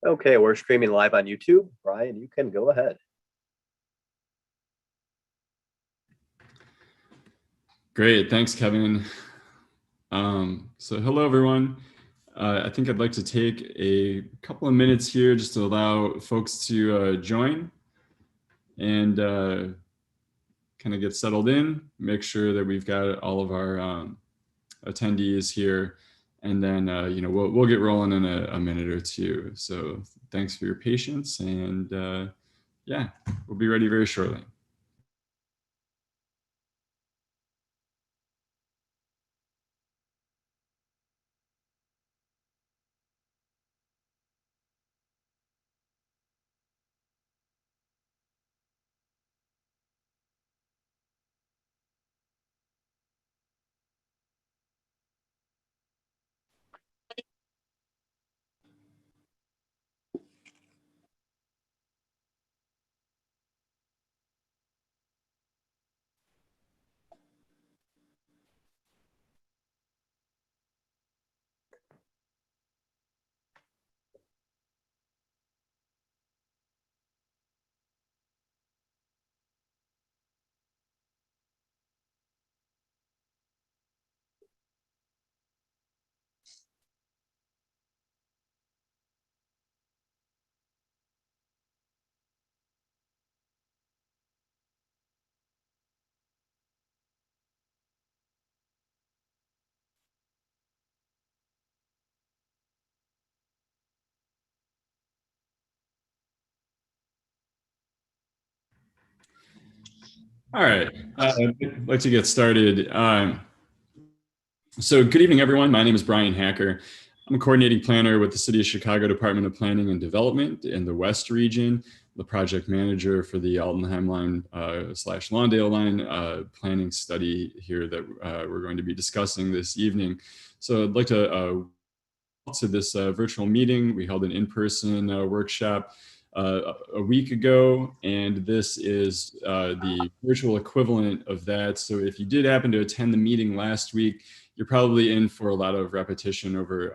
Okay, we're streaming live on YouTube. Brian, you can go ahead. Great, thanks, Kevin. So hello, everyone. I think I'd like to take a couple of minutes here just to allow folks to join and kind of get settled in, make sure that we've got all of our attendees here, and then we'll get rolling in a minute or two. So thanks for your patience, and yeah, we'll be ready very shortly. All right, I'd like to get started. So good evening, everyone. My name is Brian Hacker. I'm a coordinating planner with the City of Chicago Department of Planning and Development in the West region, the project manager for the Altenheim line / Lawndale line planning study here that we're going to be discussing this evening. So I'd like to this virtual meeting. We held an in-person workshop a week ago, and this is the virtual equivalent of that. So if you did happen to attend the meeting last week, you're probably in for a lot of repetition over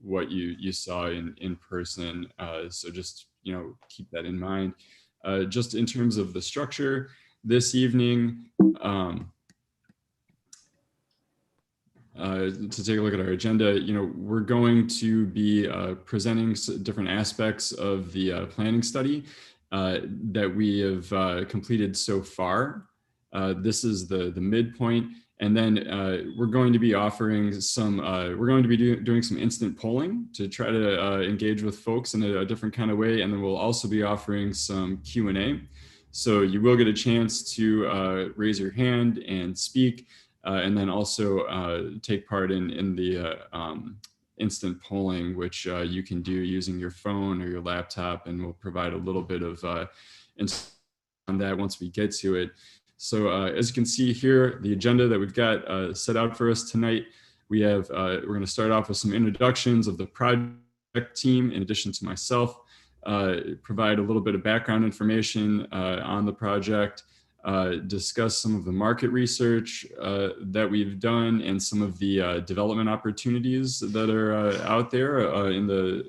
what you saw in person. So just keep that in mind. Just in terms of the structure this evening, to take a look at our agenda, we're going to be presenting different aspects of the planning study that we have completed so far. This is the midpoint, and then we're going to be offering some. We're going to be doing some instant polling to try to engage with folks in a different kind of way, and then we'll also be offering some Q&A. So you will get a chance to raise your hand and speak. And then also take part in the instant polling, which you can do using your phone or your laptop, and we'll provide a little bit of on that once we get to it. So as you can see here, the agenda that we've got set out for us tonight, we have we're going to start off with some introductions of the project team, in addition to myself, provide a little bit of background information on the project. Discuss some of the market research that we've done and some of the development opportunities that are out there in the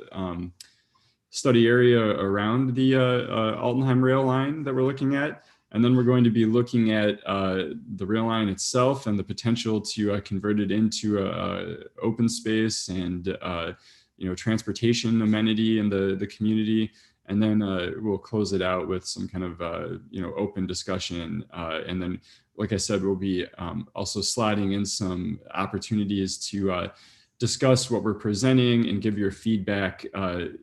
study area around the Altenheim rail line that we're looking at. And then we're going to be looking at the rail line itself and the potential to convert it into open space and transportation amenity in the community. And then we'll close it out with some kind of open discussion. And then, like I said, we'll be also sliding in some opportunities to discuss what we're presenting and give your feedback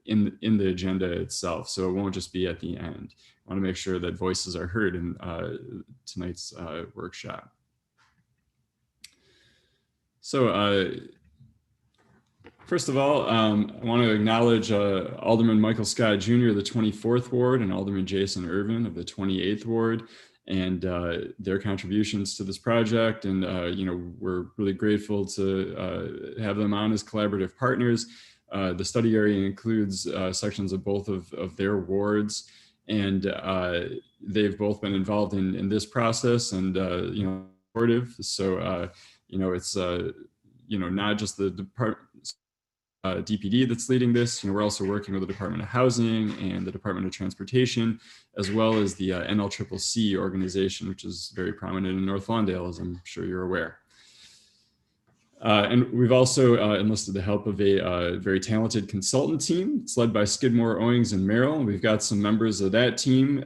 in the agenda itself. So it won't just be at the end. I want to make sure that voices are heard in tonight's workshop. So first of all, I want to acknowledge Alderman Michael Scott Jr. of the 24th Ward and Alderman Jason Irvin of the 28th Ward and their contributions to this project. And, we're really grateful to have them on as collaborative partners. The study area includes sections of both of their wards, and they've both been involved in this process and, supportive. So, it's, not just the department DPD that's leading this. We're also working with the Department of Housing and the Department of Transportation, as well as the NLCCC organization, which is very prominent in North Lawndale, as I'm sure you're aware. And we've also enlisted the help of a very talented consultant team. It's led by Skidmore, Owings, and Merrill. We've got some members of that team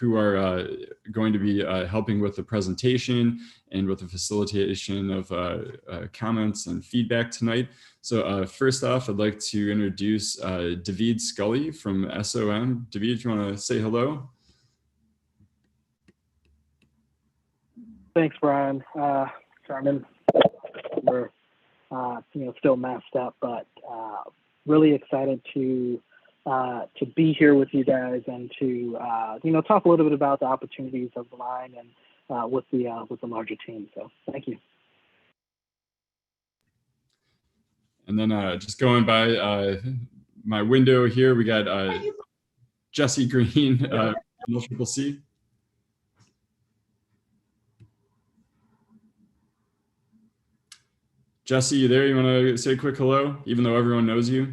who are going to be helping with the presentation and with the facilitation of comments and feedback tonight. So first off, I'd like to introduce David Scully from SOM. David, do you want to say hello? Thanks, Brian. Carmen, we're still masked up, but really excited to be here with you guys and to talk a little bit about the opportunities of the line and with the larger team. So thank you. And then just going by my window here, we got Jesse Green, NLCCC. Jesse, you there? You want to say a quick hello, even though everyone knows you?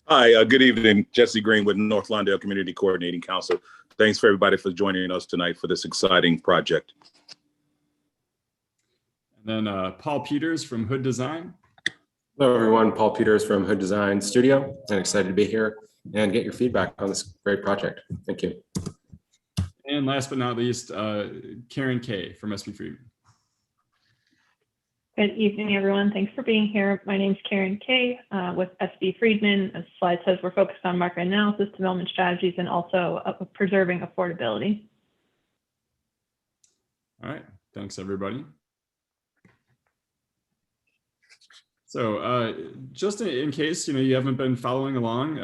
Hi, good evening. Jesse Green with North Lawndale Community Coordinating Council. Thanks for everybody for joining us tonight for this exciting project. And then Paul Peters from Hood Design. Hello, everyone. Paul Peters from Hood Design Studio. I'm excited to be here and get your feedback on this great project. Thank you. And last but not least, Karen Kay from SB Friedman. Good evening, everyone. Thanks for being here. My name is Karen Kay with SB Friedman. As the slide says, we're focused on market analysis, development strategies, and also preserving affordability. All right. Thanks, everybody. So just in case, you haven't been following along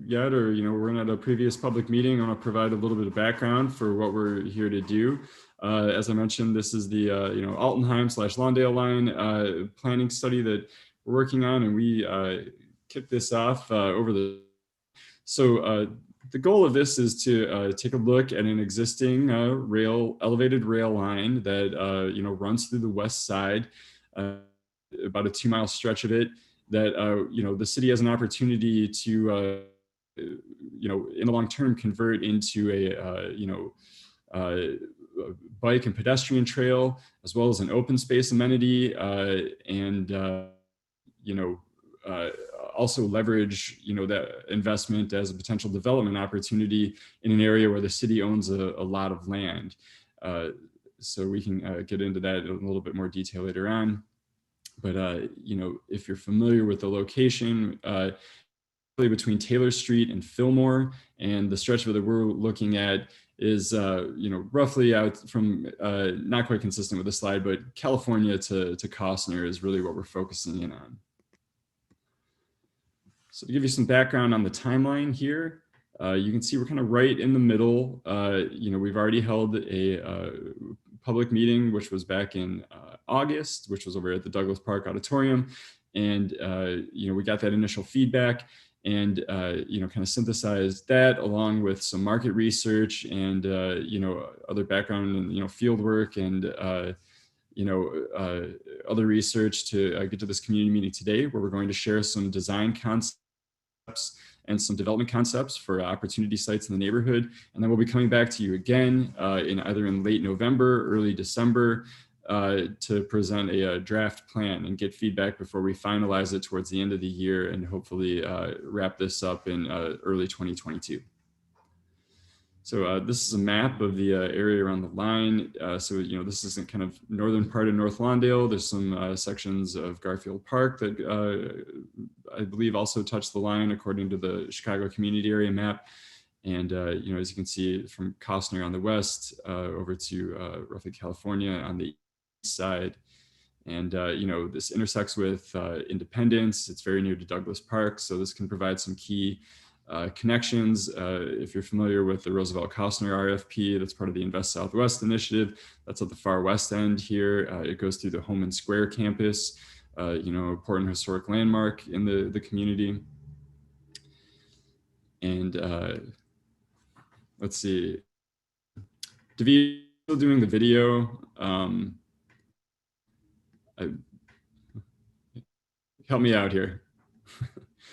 yet, or, we're at a previous public meeting, I want to provide a little bit of background for what we're here to do. As I mentioned, this is the, Altenheim / Lawndale line planning study that we're working on, and we kicked this off over the, so the goal of this is to take a look at an existing elevated rail line that, runs through the west side, about a 2-mile stretch of it that, the city has an opportunity to, in the long term, convert into a bike and pedestrian trail, as well as an open space amenity, and also leverage that investment as a potential development opportunity in an area where the city owns a lot of land. So we can get into that in a little bit more detail later on. But if you're familiar with the location, between Taylor Street and Fillmore, and the stretch that we're looking at is roughly out from not quite consistent with the slide, but California to Costner is really what we're focusing in on. So to give you some background on the timeline here, you can see we're kind of right in the middle. We've already held a public meeting, which was back in August, which was over at the Douglas Park Auditorium. And, we got that initial feedback and, kind of synthesized that along with some market research and, other background and, field work and, other research to get to this community meeting today, where we're going to share some design concepts and some development concepts for opportunity sites in the neighborhood. And then we'll be coming back to you again either in late November, early December, to present a draft plan and get feedback before we finalize it towards the end of the year and hopefully wrap this up in early 2022. So this is a map of the area around the line. So, this is a kind of northern part of North Lawndale. There's some sections of Garfield Park that I believe also touch the line according to the Chicago community area map. And, as you can see from Costner on the west over to roughly California on the east side. And, this intersects with Independence. It's very near to Douglas Park. So this can provide some key connections. If you're familiar with the Roosevelt Costner RFP, that's part of the Invest Southwest initiative. That's at the far west end here. It goes through the Homan Square campus, important historic landmark in the community. And let's see, David, still doing the video. help me out here.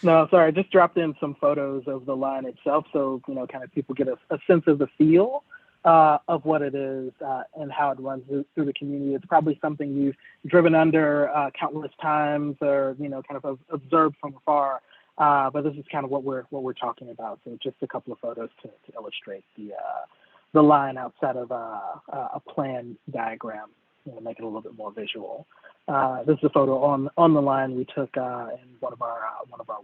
No, sorry, I just dropped in some photos of the line itself, so kind of people get a sense of the feel of what it is and how it runs through the community. It's probably something you've driven under countless times, or kind of observed from afar. But this is kind of what we're talking about. So just a couple of photos to illustrate the line outside of a plan diagram, make it a little bit more visual. This is a photo on the line we took in one of our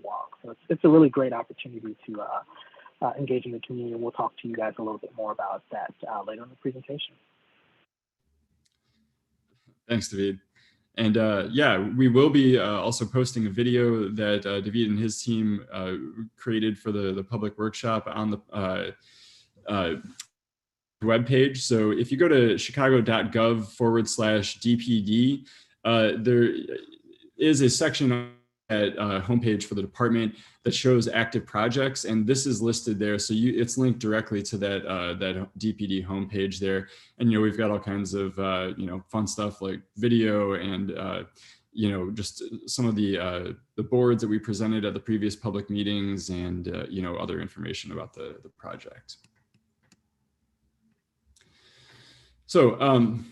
walks. So it's a really great opportunity to engage in the community. We'll talk to you guys a little bit more about that later in the presentation. Thanks, David. And yeah, we will be also posting a video that David and his team created for the public workshop on the webpage. So if you go to chicago.gov/DPD, there is a section at homepage for the department that shows active projects, and this is listed there. So it's linked directly to that that DPD homepage there. And we've got all kinds of fun stuff like video and just some of the boards that we presented at the previous public meetings, and other information about the project. So I'm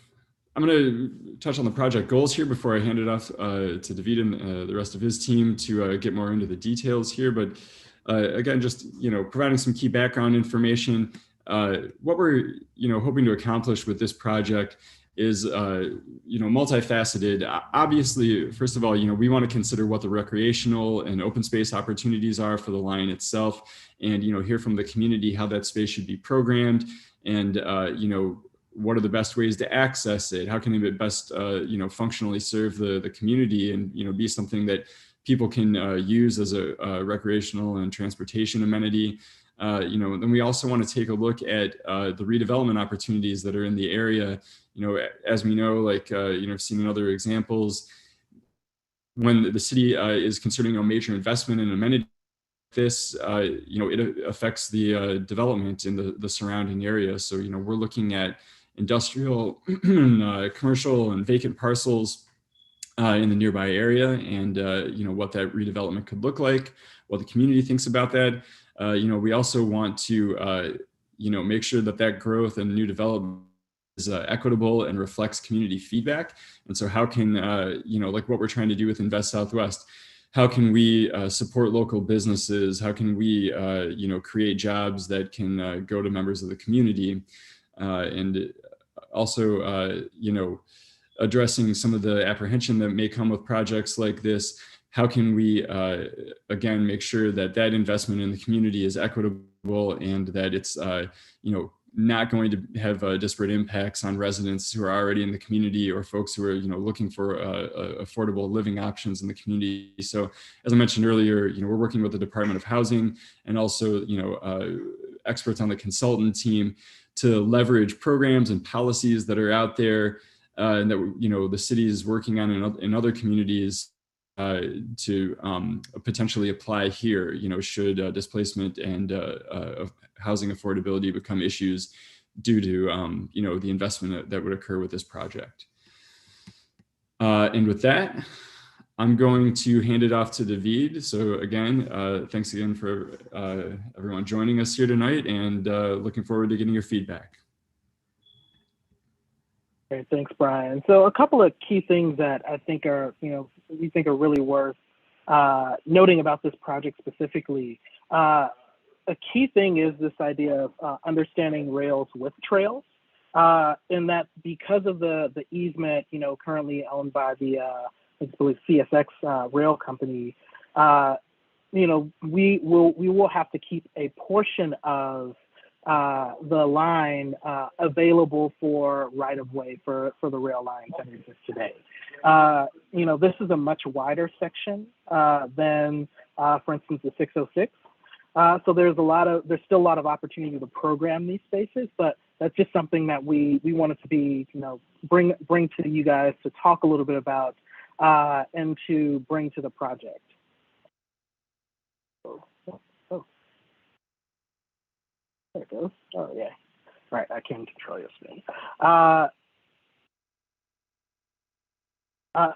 going to touch on the project goals here before I hand it off to David and the rest of his team to get more into the details here. But again, just providing some key background information. What we're hoping to accomplish with this project is multifaceted. Obviously, first of all, we want to consider what the recreational and open space opportunities are for the line itself, and hear from the community how that space should be programmed, and what are the best ways to access it? How can it best, functionally serve the community, and be something that people can use as a recreational and transportation amenity. Then we also want to take a look at the redevelopment opportunities that are in the area. As we know, I've seen in other examples, when the city is considering a major investment in amenity, this, it affects the development in the surrounding area. So, we're looking at industrial, commercial, and vacant parcels in the nearby area, and what that redevelopment could look like, what the community thinks about that. We also want to make sure that growth and new development is equitable and reflects community feedback. And so how can like what we're trying to do with Invest Southwest, how can we support local businesses? How can we create jobs that can go to members of the community? And also addressing some of the apprehension that may come with projects like this. How can we, again, make sure that investment in the community is equitable, and that it's, not going to have disparate impacts on residents who are already in the community, or folks who are, looking for affordable living options in the community. So, as I mentioned earlier, we're working with the Department of Housing and also, experts on the consultant team to leverage programs and policies that are out there, and that the city is working on in other communities to potentially apply here. Should displacement and housing affordability become issues due to the investment that would occur with this project. And with that, I'm going to hand it off to David. So again, thanks again for everyone joining us here tonight, and looking forward to getting your feedback. Great, thanks, Brian. So a couple of key things that I think are, we think are really worth noting about this project specifically. A key thing is this idea of understanding rails with trails, in that because of the easement, currently owned by the I believe CSX rail company, we will have to keep a portion of the line available for right-of-way for the rail lines that exist today. This is a much wider section than, for instance, the 606. So there's still a lot of opportunity to program these spaces, but that's just something that we wanted to be, bring to you guys to talk a little bit about and to bring to the project. There it goes. Oh, yeah. All right, I can control your screen.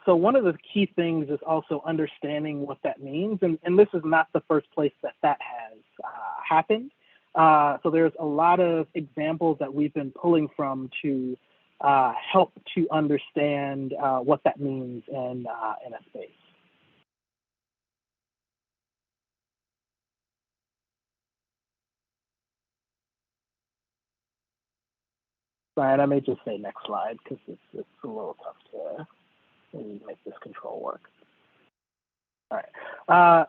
So one of the key things is also understanding what that means. And this is not the first place that has happened. So there's a lot of examples that we've been pulling from to help to understand what that means in a space. Brian, I may just say next slide because it's a little tough to maybe make this control work. All right.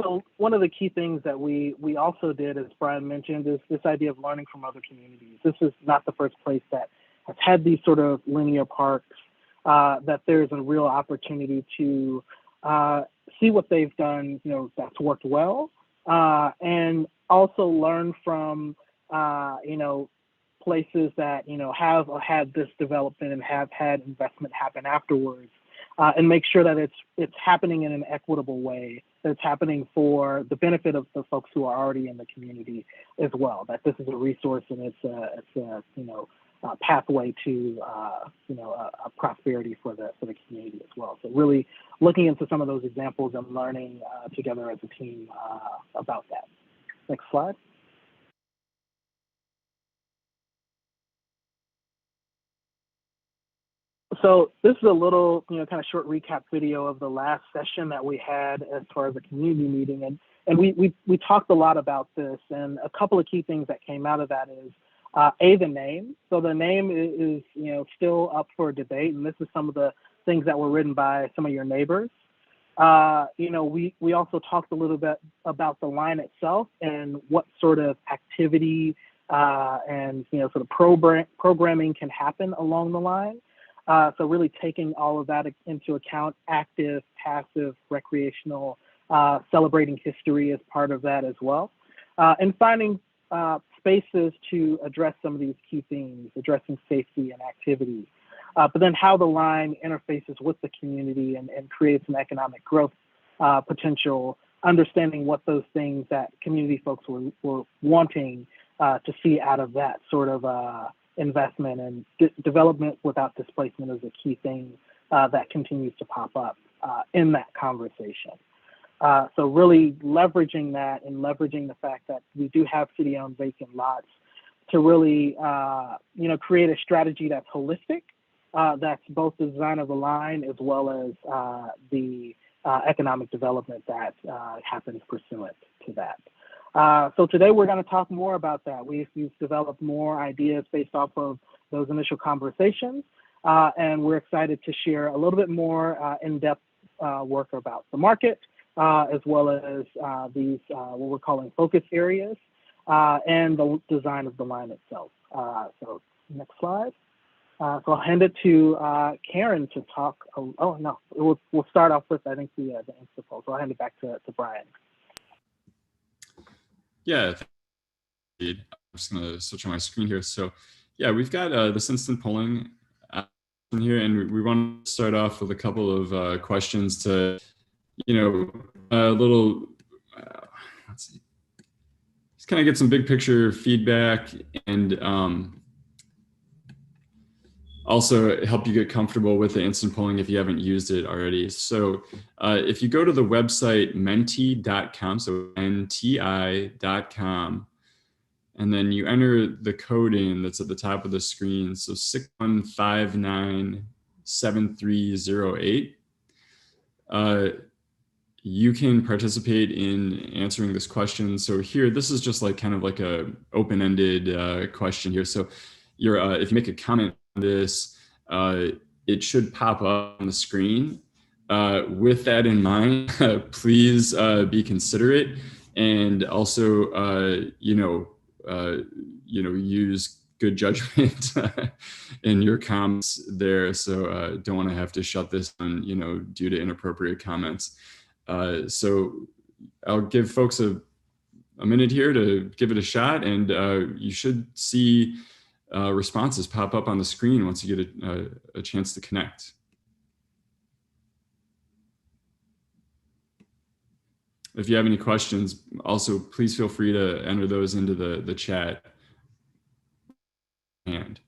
So one of the key things that we also did, as Brian mentioned, is this idea of learning from other communities. This is not the first place that has had these sort of linear parks, that there's a real opportunity to see what they've done, that's worked well, and also learn from, places that, have had this development and have had investment happen afterwards, and make sure that it's happening in an equitable way, that it's happening for the benefit of the folks who are already in the community as well, that this is a resource and it's a pathway to, a prosperity for the community as well. So really looking into some of those examples and learning together as a team about that. Next slide. So this is a little, kind of short recap video of the last session that we had as far as a community meeting. And we talked a lot about this, and a couple of key things that came out of that is, the name. So the name is, still up for debate, and this is some of the things that were written by some of your neighbors. We also talked a little bit about the line itself and what sort of activity and, sort of programming can happen along the line. So really taking all of that into account, active, passive, recreational, celebrating history as part of that as well. And finding spaces to address some of these key themes, addressing safety and activity, but then how the line interfaces with the community and creates an economic growth potential, understanding what those things that community folks were wanting to see out of that sort of investment, and development without displacement is a key thing that continues to pop up in that conversation. So really leveraging that and leveraging the fact that we do have city-owned vacant lots to really, create a strategy that's holistic, that's both the design of the line as well as the economic development that happens pursuant to that. So today we're going to talk more about that. We've developed more ideas based off of those initial conversations, and we're excited to share a little bit more in-depth work about the market, as well as these what we're calling focus areas, and the design of the line itself. So next slide. So I'll hand it to Karen to talk. Oh no, we'll start off with, I think, the answer poll. So I'll hand it back to Brian. Yeah, I'm just going to switch on my screen here. So yeah, we've got this instant polling in here, and we want to start off with a couple of questions to, a little, let's see, just kind of get some big picture feedback, and also help you get comfortable with the instant polling if you haven't used it already. So if you go to the website menti.com, so nti.com, and then you enter the code in that's at the top of the screen, so 61597308, you can participate in answering this question. So here, this is just like kind of like a open-ended question here. So if you make a comment on this, it should pop up on the screen. With that in mind, please be considerate, and also, use good judgment in your comments there. So don't want to have to shut this down, due to inappropriate comments. So I'll give folks a minute here to give it a shot, and you should see responses pop up on the screen once you get a chance to connect. If you have any questions, also please feel free to enter those into the chat. And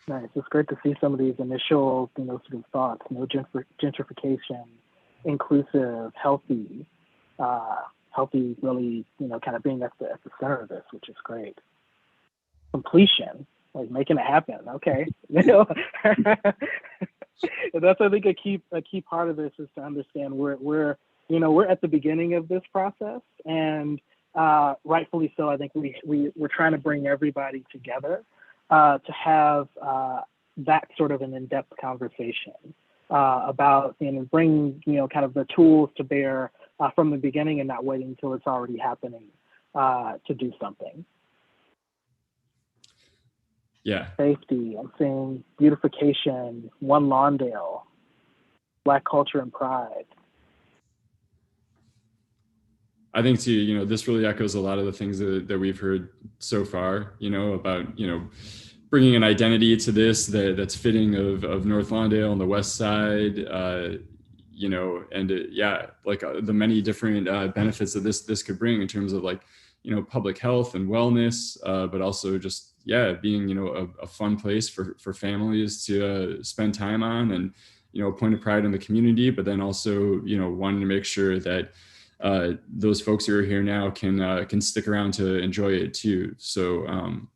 Nice. It's great to see some of these initial, sort of thoughts, gentrification, inclusive, healthy, really, kind of being at the center of this, which is great. Completion, like making it happen. Okay. That's, I think, a key part of this is to understand we're at the beginning of this process, and rightfully so. I think we're trying to bring everybody together to have that sort of an in-depth conversation about, and bring, kind of the tools to bear from the beginning, and not waiting until it's already happening to do something. Yeah. Safety, I'm seeing beautification, One Lawndale, Black culture and pride. I think too, this really echoes a lot of the things that we've heard so far, about, bringing an identity to this that's fitting of North Lawndale on the west side, and the many different benefits that this could bring in terms of, like, public health and wellness, but also just, being, a fun place for families to spend time on, and, a point of pride in the community, but then also, wanting to make sure that those folks who are here now can stick around to enjoy it too. So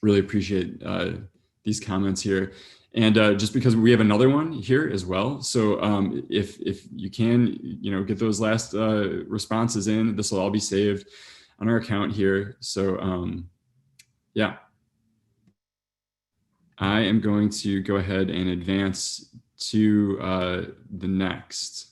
really appreciate these comments here. And just because we have another one here as well. So if you can, get those last responses in, this will all be saved on our account here. So yeah, I am going to go ahead and advance to the next.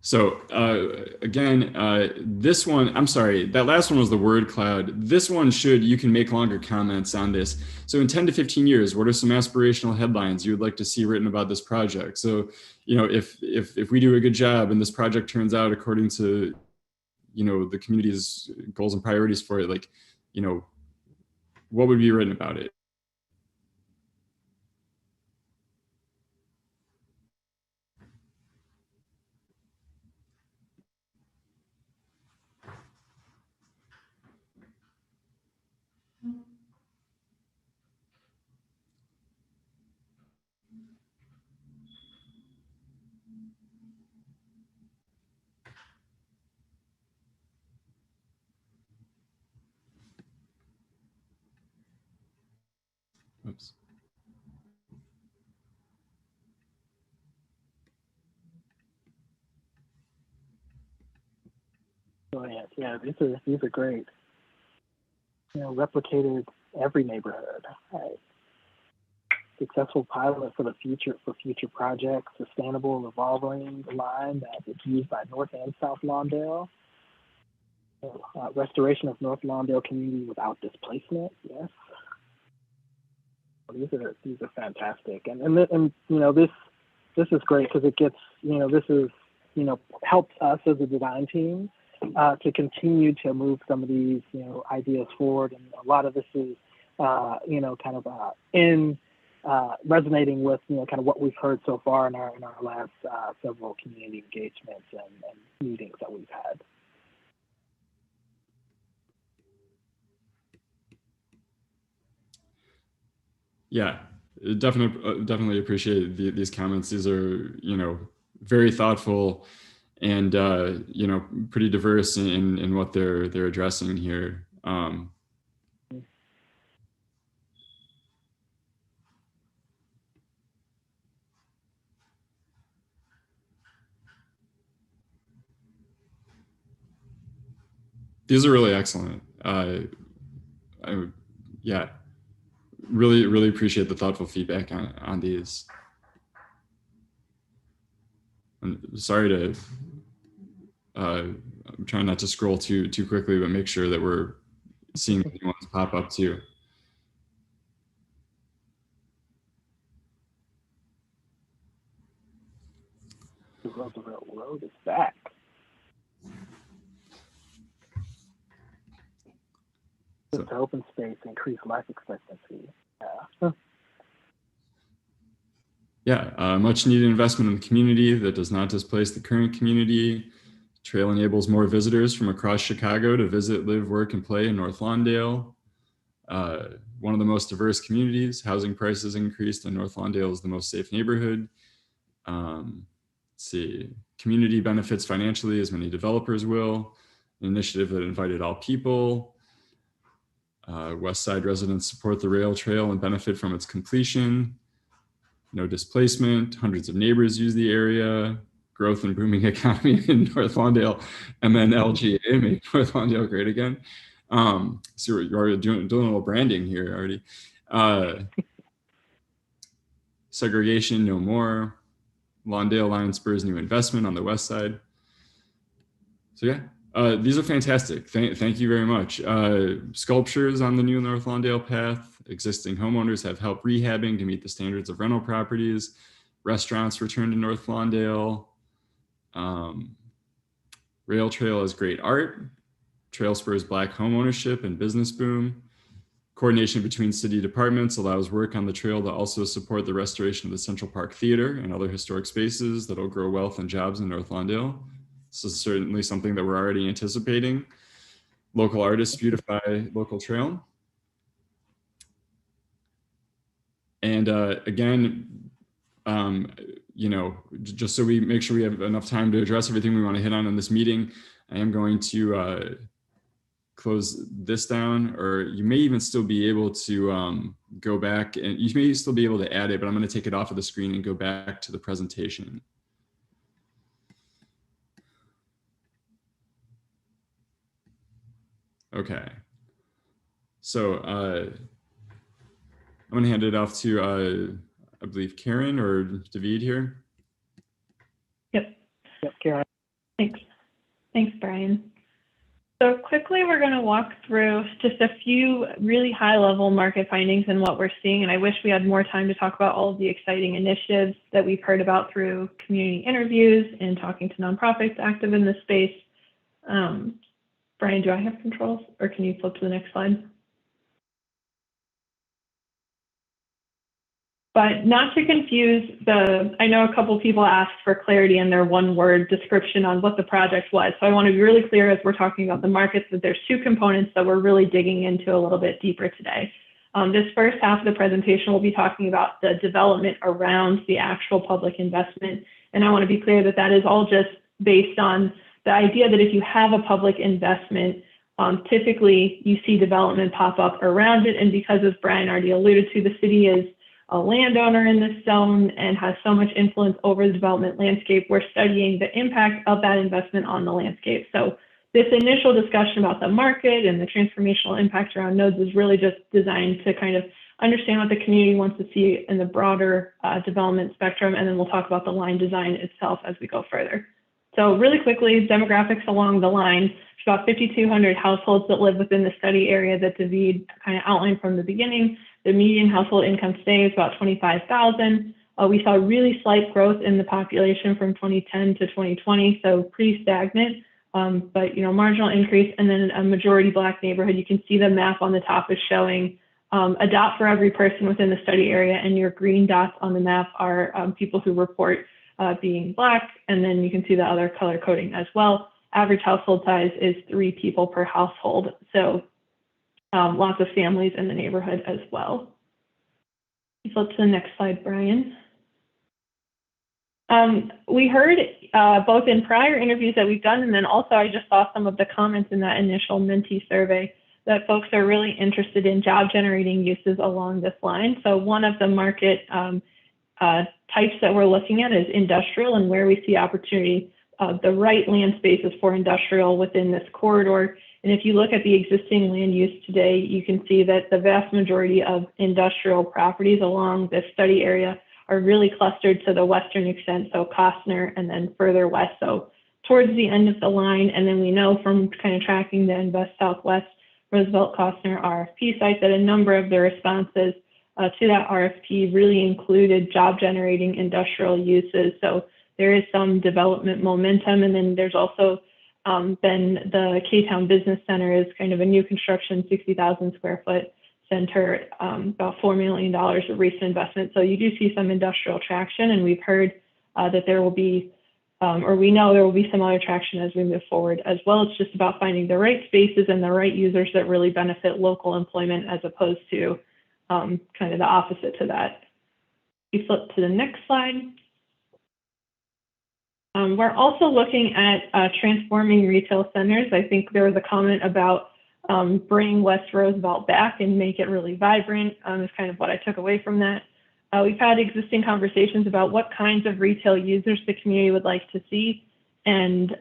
So again, this one, I'm sorry, that last one was the word cloud. This one you can make longer comments on this. So in 10 to 15 years, what are some aspirational headlines you would like to see written about this project? So, if we do a good job and this project turns out according to, the community's goals and priorities for it, like, what would be written about it? Oops. Brilliant. Yeah, these are great. Replicated every neighborhood. Right. Successful pilot for future projects. Sustainable revolving line that is used by North and South Lawndale. Restoration of North Lawndale community without displacement. Yes. These are fantastic, and this is great because it gets, this is, helps us as a design team to continue to move some of these, ideas forward. And a lot of this is, kind of resonating with, kind of what we've heard so far in our last several community engagements and meetings that we've had. Yeah, definitely appreciate these comments. These are, very thoughtful and, pretty diverse in what they're addressing here. These are really excellent. Really appreciate the thoughtful feedback on these. I'm sorry to, I'm trying not to scroll too quickly, but make sure that we're seeing the new ones pop up too. The Roosevelt Road is back. Just to open space, increase life expectancy. Yeah. Yeah, much needed investment in the community that does not displace the current community. Trail enables more visitors from across Chicago to visit, live, work, and play in North Lawndale. One of the most diverse communities. Housing prices increased, and North Lawndale is the most safe neighborhood. Let's see, community benefits financially as many developers will. An initiative that invited all people. West Side residents support the rail trail and benefit from its completion. No displacement, hundreds of neighbors use the area. Growth and booming economy in North Lawndale, and then LGA make North Lawndale great again. So you're already doing a little branding here already. Segregation no more. Lawndale line spurs new investment on the west side. So yeah, these are fantastic. Thank you very much. Sculptures on the new North Lawndale path. Existing homeowners have help rehabbing to meet the standards of rental properties. Restaurants return to North Lawndale. Rail trail is great art. Trail spurs Black home ownership and business boom. Coordination between city departments allows work on the trail to also support the restoration of the Central Park Theater and other historic spaces that'll grow wealth and jobs in North Lawndale. This is certainly something that we're already anticipating. Local artists beautify local trail. And again, you know, just so we make sure we have enough time to address everything we want to hit on in this meeting, I am going to close this down, or you may even still be able to go back, and you may still be able to add it, but I'm going to take it off of the screen and go back to the presentation. Okay. So I'm going to hand it off to, I believe, Karen or David here. Yep. Yep, Karen. Thanks, Brian. So quickly, we're going to walk through just a few really high-level market findings and what we're seeing. And I wish we had more time to talk about all of the exciting initiatives that we've heard about through community interviews and talking to nonprofits active in this space. Brian, do I have controls, or can you flip to the next slide? But not to confuse I know a couple people asked for clarity in their one-word description on what the project was. So I want to be really clear as we're talking about the markets that there's two components that we're really digging into a little bit deeper today. This first half of the presentation, we'll be talking about the development around the actual public investment. And I want to be clear that that is all just based on the idea that if you have a public investment, typically you see development pop up around it. And because, as Brian already alluded to, the city is a landowner in this zone and has so much influence over the development landscape, we're studying the impact of that investment on the landscape. So this initial discussion about the market and the transformational impact around nodes is really just designed to kind of understand what the community wants to see in the broader development spectrum, and then we'll talk about the line design itself as we go further. So really quickly, demographics along the line. There's about 5,200 households that live within the study area that David kind of outlined from the beginning. The median household income today is about $25,000. We saw really slight growth in the population from 2010 to 2020, so pretty stagnant, but marginal increase. And then a majority Black neighborhood. You can see the map on the top is showing a dot for every person within the study area, and your green dots on the map are people who report being Black, and then you can see the other color coding as well. Average household size is 3 people per household, so lots of families in the neighborhood as well. Flip to the next slide, Brian. We heard both in prior interviews that we've done, and then also I just saw some of the comments in that initial Menti survey that folks are really interested in job generating uses along this line. So one of the market types that we're looking at is industrial, and where we see opportunity. The right land spaces for industrial within this corridor. And if you look at the existing land use today, you can see that the vast majority of industrial properties along this study area are really clustered to the western extent, so Costner, and then further west, so towards the end of the line. And then we know from kind of tracking the Invest Southwest Roosevelt Costner RFP site that a number of the responses to that RFP really included job generating industrial uses. So there is some development momentum, and then there's also been the K-Town Business Center is kind of a new construction, 60,000 square foot center, about $4 million of recent investment. So you do see some industrial traction, and we've heard that there will be, or we know there will be some other traction as we move forward as well. It's just about finding the right spaces and the right users that really benefit local employment as opposed to kind of the opposite to that. You flip to the next slide. We're also looking at transforming retail centers. I think there was a comment about bring West Roosevelt back and make it really vibrant. Is kind of what I took away from that. We've had existing conversations about what kinds of retail users the community would like to see. And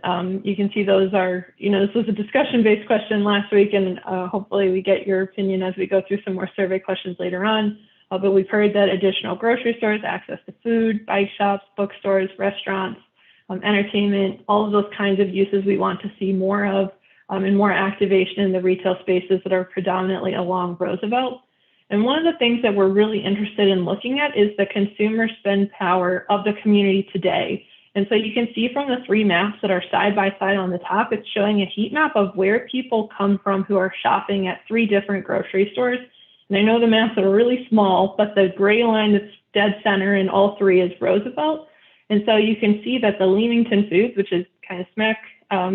you can see those are, this was a discussion-based question last week, and hopefully we get your opinion as we go through some more survey questions later on. But we've heard that additional grocery stores, access to food, bike shops, bookstores, restaurants, entertainment, all of those kinds of uses we want to see more of, and more activation in the retail spaces that are predominantly along Roosevelt. And one of the things that we're really interested in looking at is the consumer spend power of the community today. And so you can see from the 3 maps that are side by side on the top, it's showing a heat map of where people come from who are shopping at 3 different grocery stores. And I know the maps are really small, but the gray line that's dead center in all 3 is Roosevelt. And so you can see that the Leamington Foods, which is kind of smack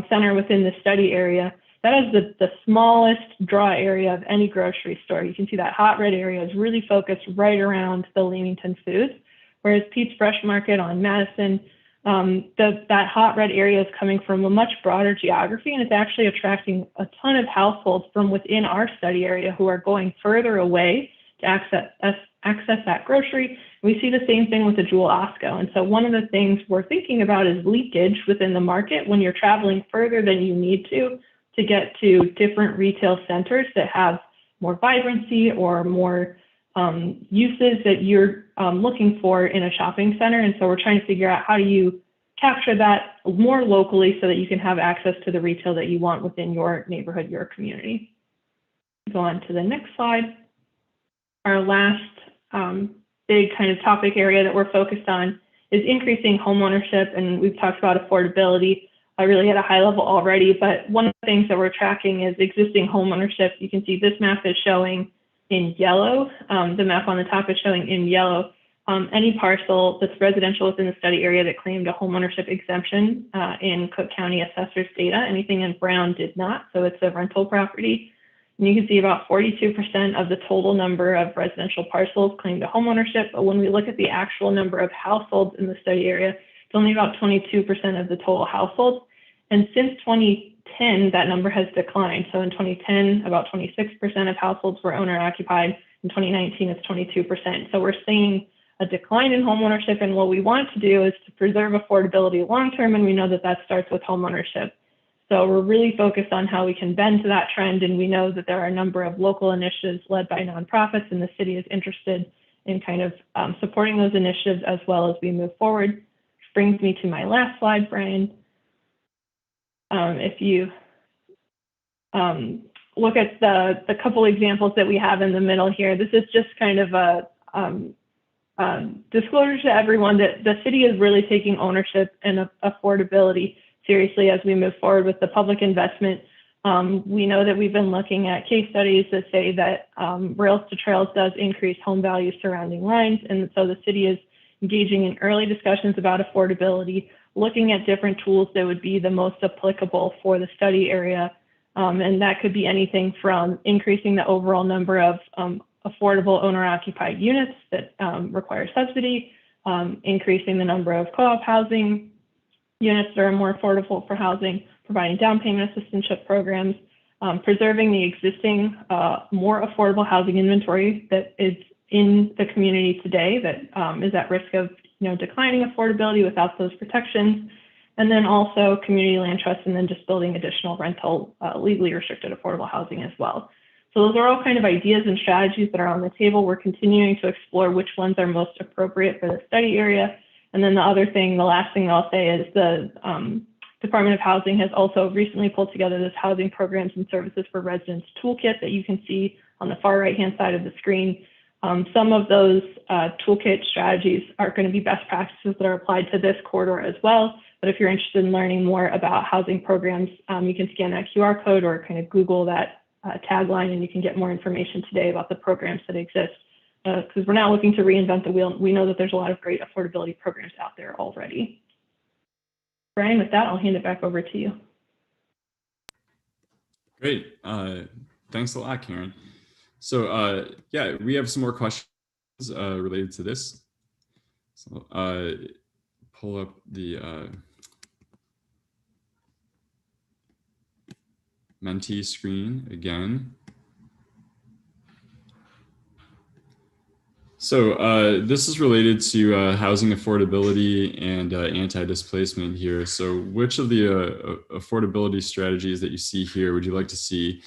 center within the study area, that is the smallest draw area of any grocery store. You can see that hot red area is really focused right around the Leamington Foods, whereas Pete's Fresh Market on Madison, that hot red area is coming from a much broader geography, and it's actually attracting a ton of households from within our study area who are going further away to access that grocery. We see the same thing with the Jewel Osco. And so one of the things we're thinking about is leakage within the market when you're traveling further than you need to get to different retail centers that have more vibrancy or more uses that you're looking for in a shopping center. And so we're trying to figure out how do you capture that more locally so that you can have access to the retail that you want within your neighborhood, your community. Go on to the next slide. Our last big kind of topic area that we're focused on is increasing homeownership, and we've talked about affordability really at a high level already, but one of the things that we're tracking is existing homeownership. You can see this map is showing in yellow. The map on the top is showing in yellow any parcel that's residential within the study area that claimed a homeownership exemption in Cook County Assessor's data. Anything in brown did not, so it's a rental property. And you can see about 42% of the total number of residential parcels claimed a homeownership, but when we look at the actual number of households in the study area, it's only about 22% of the total households. And since 2010, that number has declined. So in 2010, about 26% of households were owner occupied. In 2019, it's 22%. So we're seeing a decline in homeownership, and what we want to do is to preserve affordability long-term, and we know that that starts with homeownership. So we're really focused on how we can bend to that trend, and we know that there are a number of local initiatives led by nonprofits, and the city is interested in kind of supporting those initiatives as well as we move forward. Which brings me to my last slide, Brian. If you look at the couple examples that we have in the middle here, this is just kind of a disclosure to everyone that the city is really taking ownership and affordability seriously as we move forward with the public investment. We know that we've been looking at case studies that say that rails to trails does increase home values surrounding lines, and so the city is engaging in early discussions about affordability, looking at different tools that would be the most applicable for the study area. And that could be anything from increasing the overall number of affordable owner-occupied units that require subsidy, increasing the number of co-op housing units that are more affordable for housing, providing down payment assistance programs, preserving the existing more affordable housing inventory that is in the community today that is at risk of declining affordability without those protections, and then also community land trusts, and then just building additional rental legally restricted affordable housing as well. So those are all kind of ideas and strategies that are on the table. We're continuing to explore which ones are most appropriate for the study area. And then the last thing I'll say is the Department of Housing has also recently pulled together this housing programs and services for residents toolkit that you can see on the far right-hand side of the screen. Some of those toolkit strategies are going to be best practices that are applied to this corridor as well. But if you're interested in learning more about housing programs, you can scan that QR code or kind of Google that tagline, and you can get more information today about the programs that exist. Because we're not looking to reinvent the wheel. We know that there's a lot of great affordability programs out there already. Brian, with that, I'll hand it back over to you. Great. Thanks a lot, Karen. So yeah, we have some more questions related to this. So pull up the Menti screen again. So this is related to housing affordability and anti-displacement here. So which of the affordability strategies that you see here would you like to see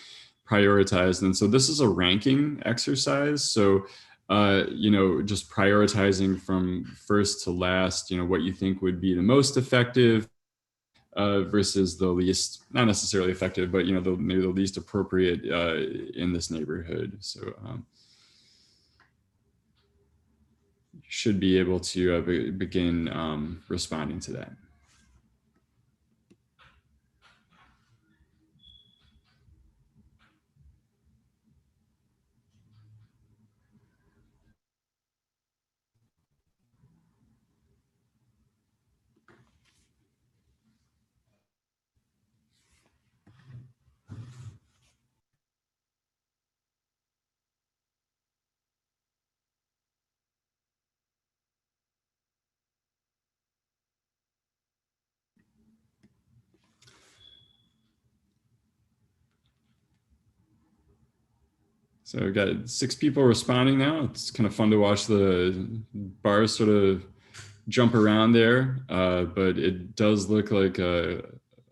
prioritized? And so this is a ranking exercise. So, just prioritizing from first to last, what you think would be the most effective versus the least, not necessarily effective, but, maybe the least appropriate in this neighborhood. So, should be able to begin responding to that. So I've got 6 people responding now. It's kind of fun to watch the bars sort of jump around there, but it does look like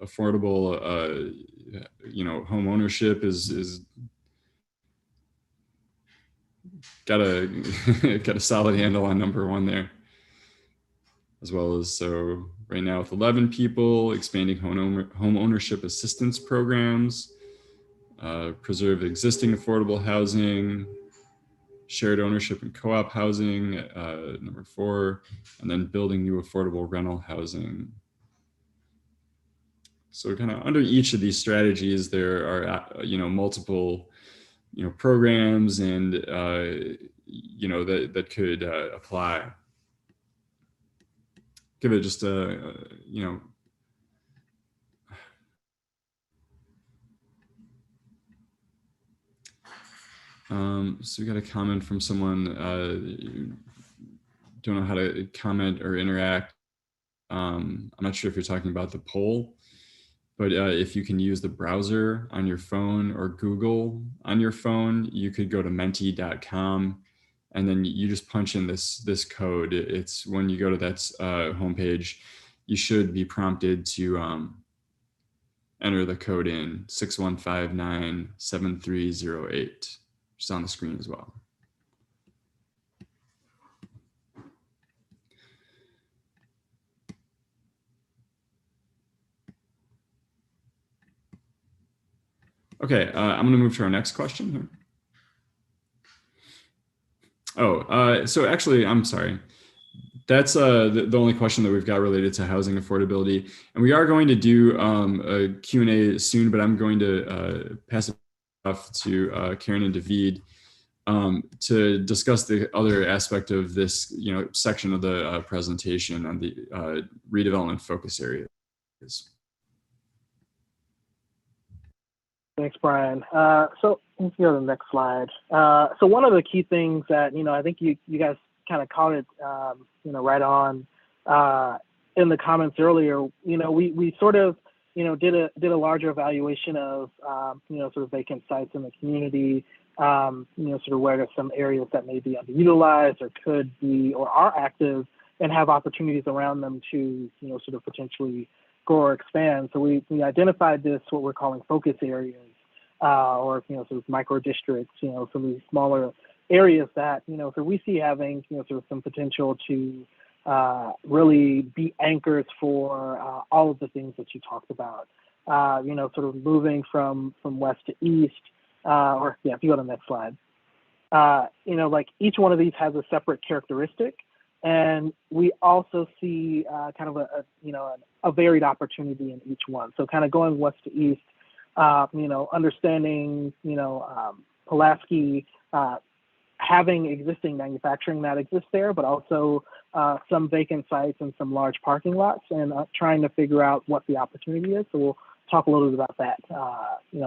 affordable, home ownership is got a got a solid handle on #1 there, as well as so right now with 11 people, expanding home ownership assistance programs. Preserve existing affordable housing, shared ownership and co-op housing, #4, and then building new affordable rental housing. So kind of under each of these strategies, there are, multiple, programs and, that could apply. Give it just a, so we got a comment from someone, don't know how to comment or interact. I'm not sure if you're talking about the poll, but if you can use the browser on your phone or Google on your phone, you could go to menti.com and then you just punch in this code. It's when you go to that homepage, you should be prompted to enter the code in 61597308. Just on the screen as well. Okay, I'm going to move to our next question here. Oh, so actually, I'm sorry. That's the only question that we've got related to housing affordability. And we are going to do a Q&A soon, but I'm going to pass it off to Karen and David to discuss the other aspect of this, section of the presentation on the redevelopment focus areas. Thanks, Brian. So let's go to the next slide. So one of the key things that, I think you guys kind of caught it, right on in the comments earlier, we sort of, did a larger evaluation of, sort of vacant sites in the community, sort of where there's some areas that may be underutilized or could be or are active and have opportunities around them to, sort of potentially grow or expand. So we identified this, what we're calling focus areas, or, sort of micro districts, some of these smaller areas that, so we see having, sort of some potential to really be anchors for all of the things that you talked about, sort of moving from west to east, if you go to the next slide, like each one of these has a separate characteristic. And we also see kind of a varied opportunity in each one. So kind of going west to east, understanding, Pulaski having existing manufacturing that exists there, but also some vacant sites and some large parking lots, and trying to figure out what the opportunity is. So we'll talk a little bit about that,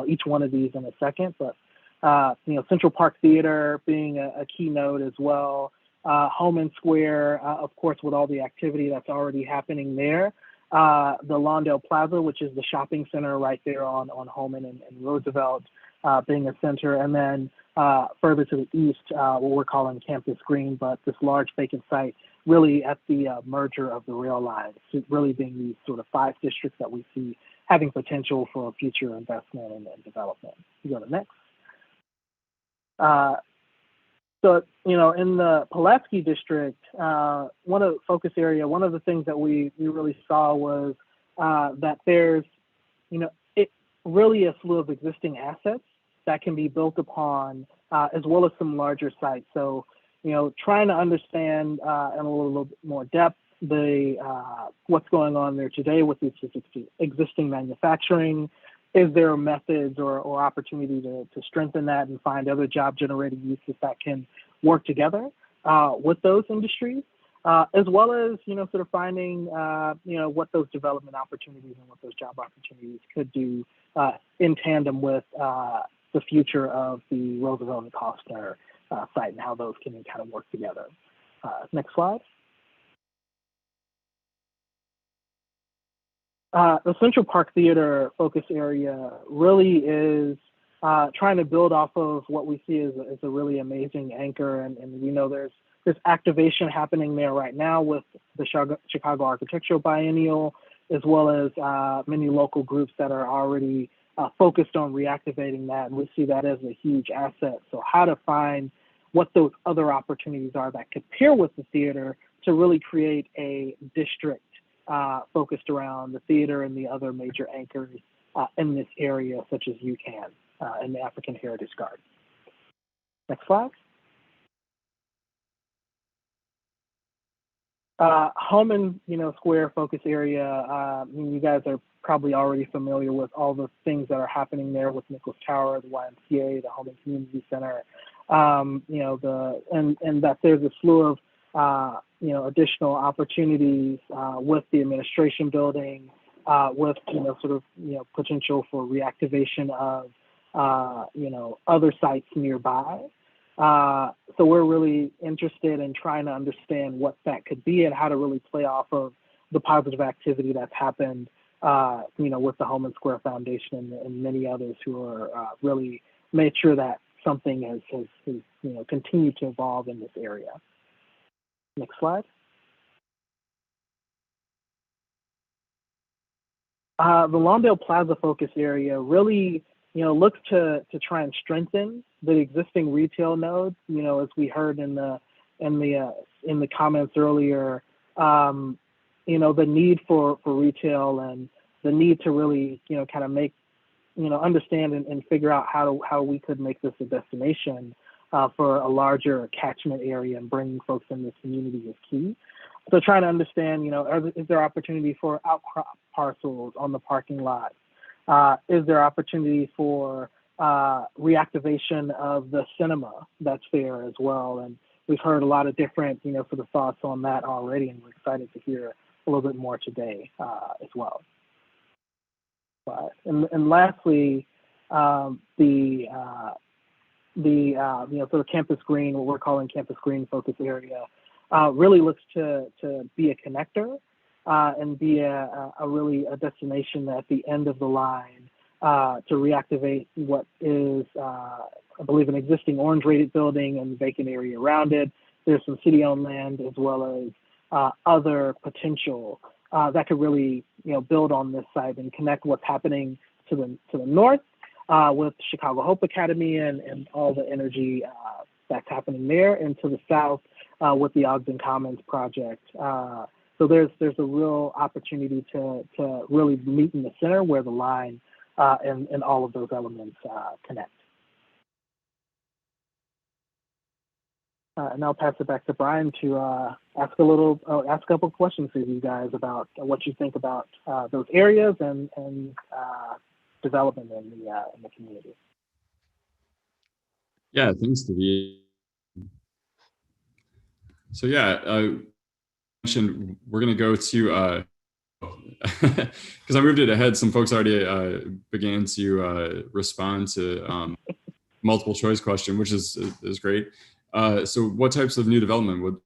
each one of these in a second. But, Central Park Theater being a keynote as well. Homan Square, of course, with all the activity that's already happening there. The Lawndale Plaza, which is the shopping center right there on Homan and Roosevelt, being a center. And then further to the east, what we're calling Campus Green, but this large vacant site really at the merger of the rail lines, really being these sort of 5 districts that we see having potential for future investment and development. You go to next. So, in the Pulaski district, one of the things that we really saw was that there's, really a slew of existing assets that can be built upon, as well as some larger sites. So, trying to understand in a little bit more depth what's going on there today with this existing manufacturing. Is there methods or opportunity to strengthen that and find other job generating uses that can work together with those industries, as well as, sort of finding, what those development opportunities and what those job opportunities could do in tandem with the future of the Roosevelt and Costner site and how those can kind of work together. Next slide. The Central Park Theater focus area really is trying to build off of what we see as a really amazing anchor. And we know there's activation happening there right now with the Chicago Architectural Biennial, as well as many local groups that are already focused on reactivating that. And we see that as a huge asset. So how to find what those other opportunities are that could pair with the theater to really create a district focused around the theater and the other major anchors in this area, such as UCAN and the African Heritage Garden. Next slide. Homan, Square focus area. You guys are probably already familiar with all the things that are happening there with Nichols Tower, the YMCA, the Homan Community Center. And that there's a slew of additional opportunities with the administration building, with potential for reactivation of other sites nearby. So we're really interested in trying to understand what that could be and how to really play off of the positive activity that's happened, with the Homan Square Foundation and many others who are really made sure that something has continued to evolve in this area. Next slide. The Lawndale Plaza focus area really, looks to try and strengthen the existing retail nodes. As we heard in the comments earlier, the need for retail and the need to really, kind of make, understand and figure out how we could make this a destination for a larger catchment area, and bringing folks in this community is key. So trying to understand, is there opportunity for outcrop parcels on the parking lot? Is there opportunity for reactivation of the cinema that's there as well? And we've heard a lot of different, sort of thoughts on that already, and we're excited to hear a little bit more today as well. And lastly, the sort of Campus Green, what we're calling Campus Green focus area, really looks to be a connector and be a really a destination at the end of the line to reactivate what is, I believe, an existing orange rated building and vacant area around it. There's some city-owned land as well as other potential that could really, build on this site and connect what's happening to the north with Chicago Hope Academy and all the energy that's happening there, and to the south with the Ogden Commons project. So there's a real opportunity to really meet in the center where the line and all of those elements connect. And I'll pass it back to Brian to ask a couple questions to you guys about what you think about those areas and development in the community. Yeah, thanks, David. So yeah, mentioned we're going to go to because I moved it ahead. Some folks already began to respond to multiple choice question, which is great. So what types of new development would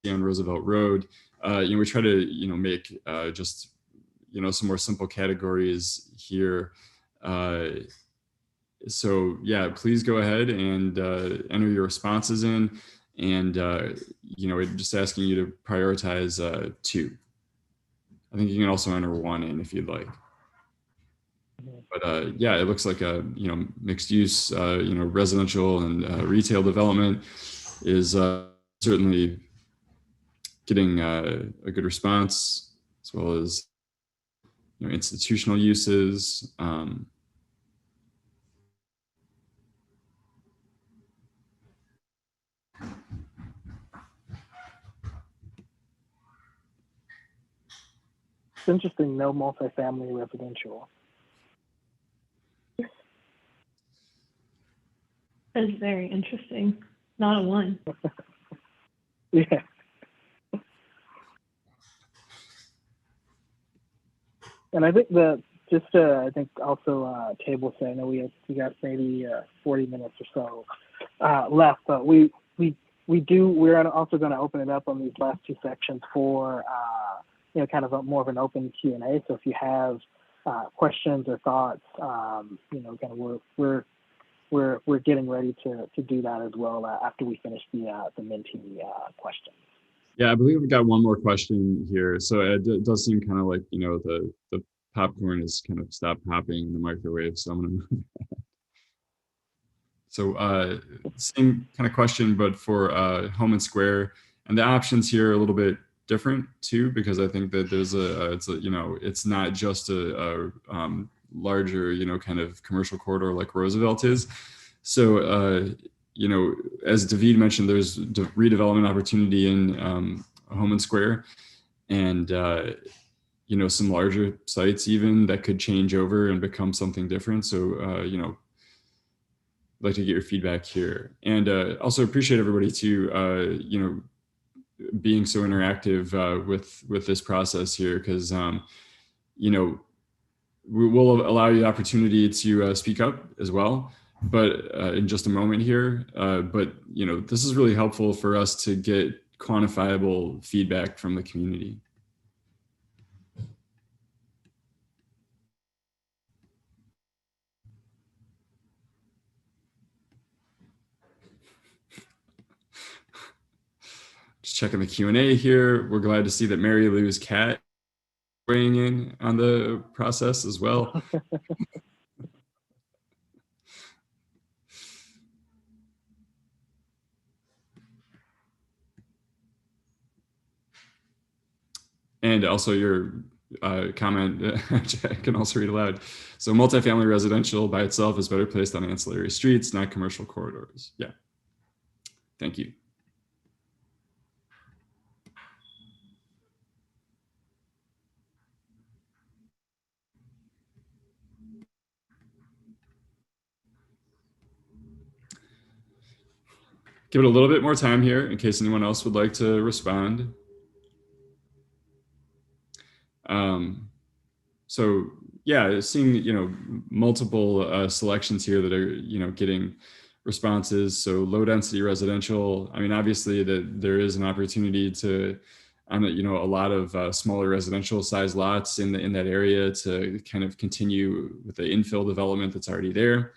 be on Roosevelt Road? We try to make just some more simple categories here. So yeah, please go ahead and enter your responses in, and just asking you to prioritize 2. I think you can also enter 1 in if you'd like. But yeah, it looks like a mixed use residential and retail development is certainly getting a good response, as well as institutional uses. It's interesting, no multifamily residential. That is very interesting. Not a 1. Yeah. And I think I think also table say, I know we got maybe 40 minutes or so left, but we're also going to open it up on these last 2 sections for kind of more of an open Q&A. So if you have questions or thoughts, kind of we're getting ready to do that as well after we finish the Mentee questions. Yeah, I believe we got one more question here. So it does seem kind of like, the popcorn is kind of stopped popping in the microwave. So I'm going to move that. So same kind of question, but for Home and Square. And the options here are a little bit different too, because I think that there's it's not just a larger, kind of commercial corridor like Roosevelt is. So, as David mentioned, there's redevelopment opportunity in Home and Square, and some larger sites even that could change over and become something different. So I'd like to get your feedback here, and also appreciate everybody to being so interactive with this process here, because we will allow you the opportunity to speak up as well, but in just a moment here. But this is really helpful for us to get quantifiable feedback from the community. Just checking the Q&A here. We're glad to see that Mary Lou's cat weighing in on the process as well. And also your comment, I can also read aloud. So multifamily residential by itself is better placed on ancillary streets, not commercial corridors. Yeah, thank you. Give it a little bit more time here in case anyone else would like to respond. So yeah, seeing multiple selections here that are getting responses. So low density residential. I mean, obviously that there is an opportunity to on a lot of smaller residential size lots in that area to kind of continue with the infill development that's already there.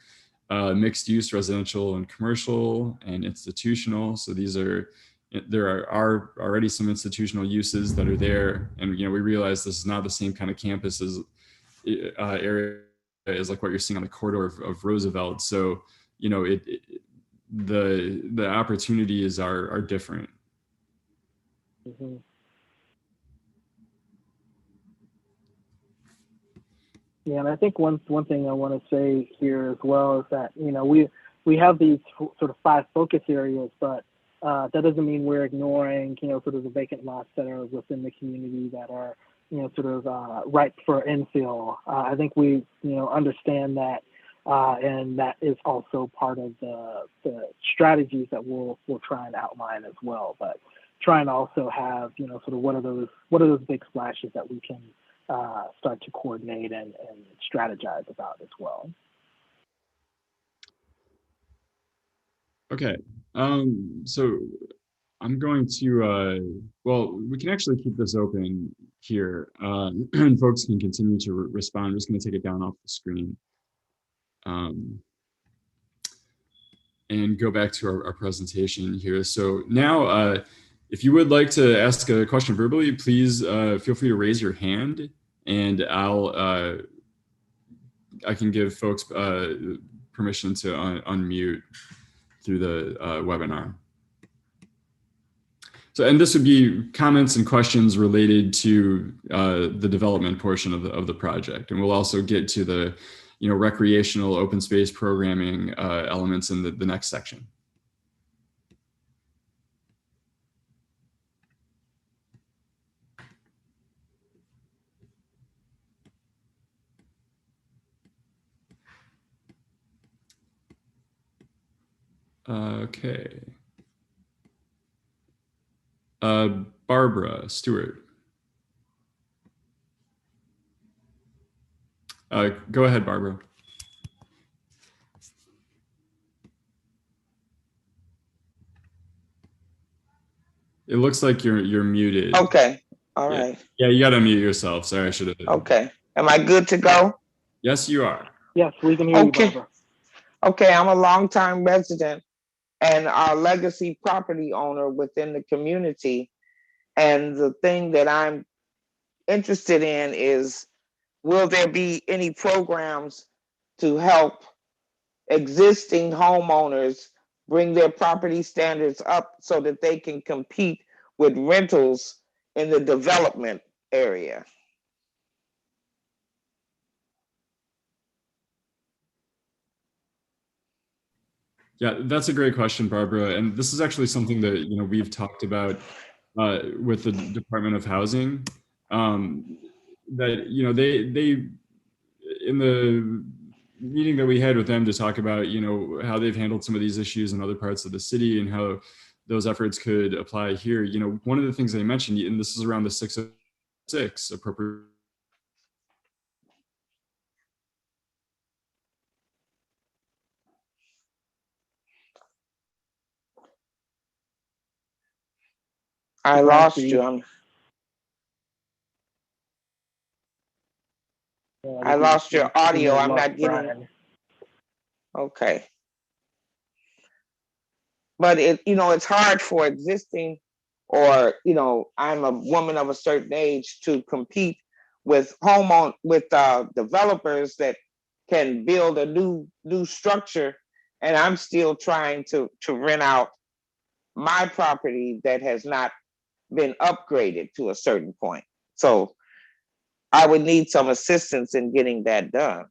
Mixed use residential and commercial and institutional. So there are already some institutional uses that are there, and we realize this is not the same kind of campus as area as like what you're seeing on the corridor of Roosevelt. So the opportunities are different. Mm-hmm. Yeah, and I think one thing I want to say here as well is that we have these sort of 5 focus areas, but that doesn't mean we're ignoring sort of the vacant lots that are within the community that are sort of ripe for infill. I think we, understand that, and that is also part of the strategies that we'll try and outline as well. But trying to also have, sort of what are those big splashes that we can start to coordinate and strategize about as well. Okay, so I'm going to, well, we can actually keep this open here, and folks can continue to respond. I'm just going to take it down off the screen and go back to our presentation here. So now, if you would like to ask a question verbally, please feel free to raise your hand, and I can give folks permission to unmute through the webinar. So, and this would be comments and questions related to the development portion of the project. And we'll also get to the, recreational open space programming elements in the next section. Okay. Barbara Stewart. Go ahead, Barbara. It looks like you're muted. Okay. All right. Yeah, you got to mute yourself. Sorry, I should have. Okay. Am I good to go? Yes, you are. Yes, we can hear you, Barbara. Okay. I'm a longtime resident and a legacy property owner within the community. And the thing that I'm interested in is, will there be any programs to help existing homeowners bring their property standards up so that they can compete with rentals in the development area? Yeah, that's a great question, Barbara. And this is actually something that, we've talked about with the Department of Housing. That, they in the meeting that we had with them to talk about, how they've handled some of these issues in other parts of the city and how those efforts could apply here. One of the things they mentioned, and this is around the 606 appropriate. I lost you. I lost your audio. I'm not getting. Okay. But it's hard for existing, or I'm a woman of a certain age to compete with developers that can build a new structure, and I'm still trying to rent out my property that has not been upgraded to a certain point. So I would need some assistance in getting that done.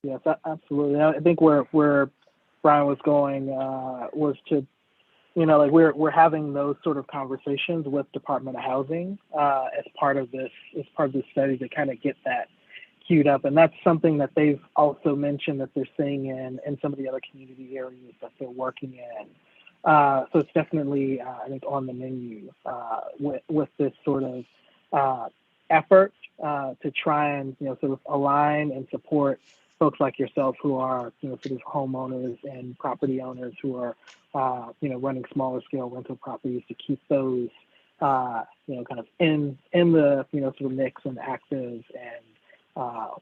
Yes, absolutely. I think where Brian was going was to, we're having those sort of conversations with Department of Housing as part of this study to kind of get that queued up. And that's something that they've also mentioned that they're seeing in some of the other community areas that they're working in. So it's definitely, I think, on the menu with this sort of effort to try and, sort of align and support folks like yourself who are, sort of homeowners and property owners who are, running smaller scale rental properties to keep those, kind of in the, sort of mix and active and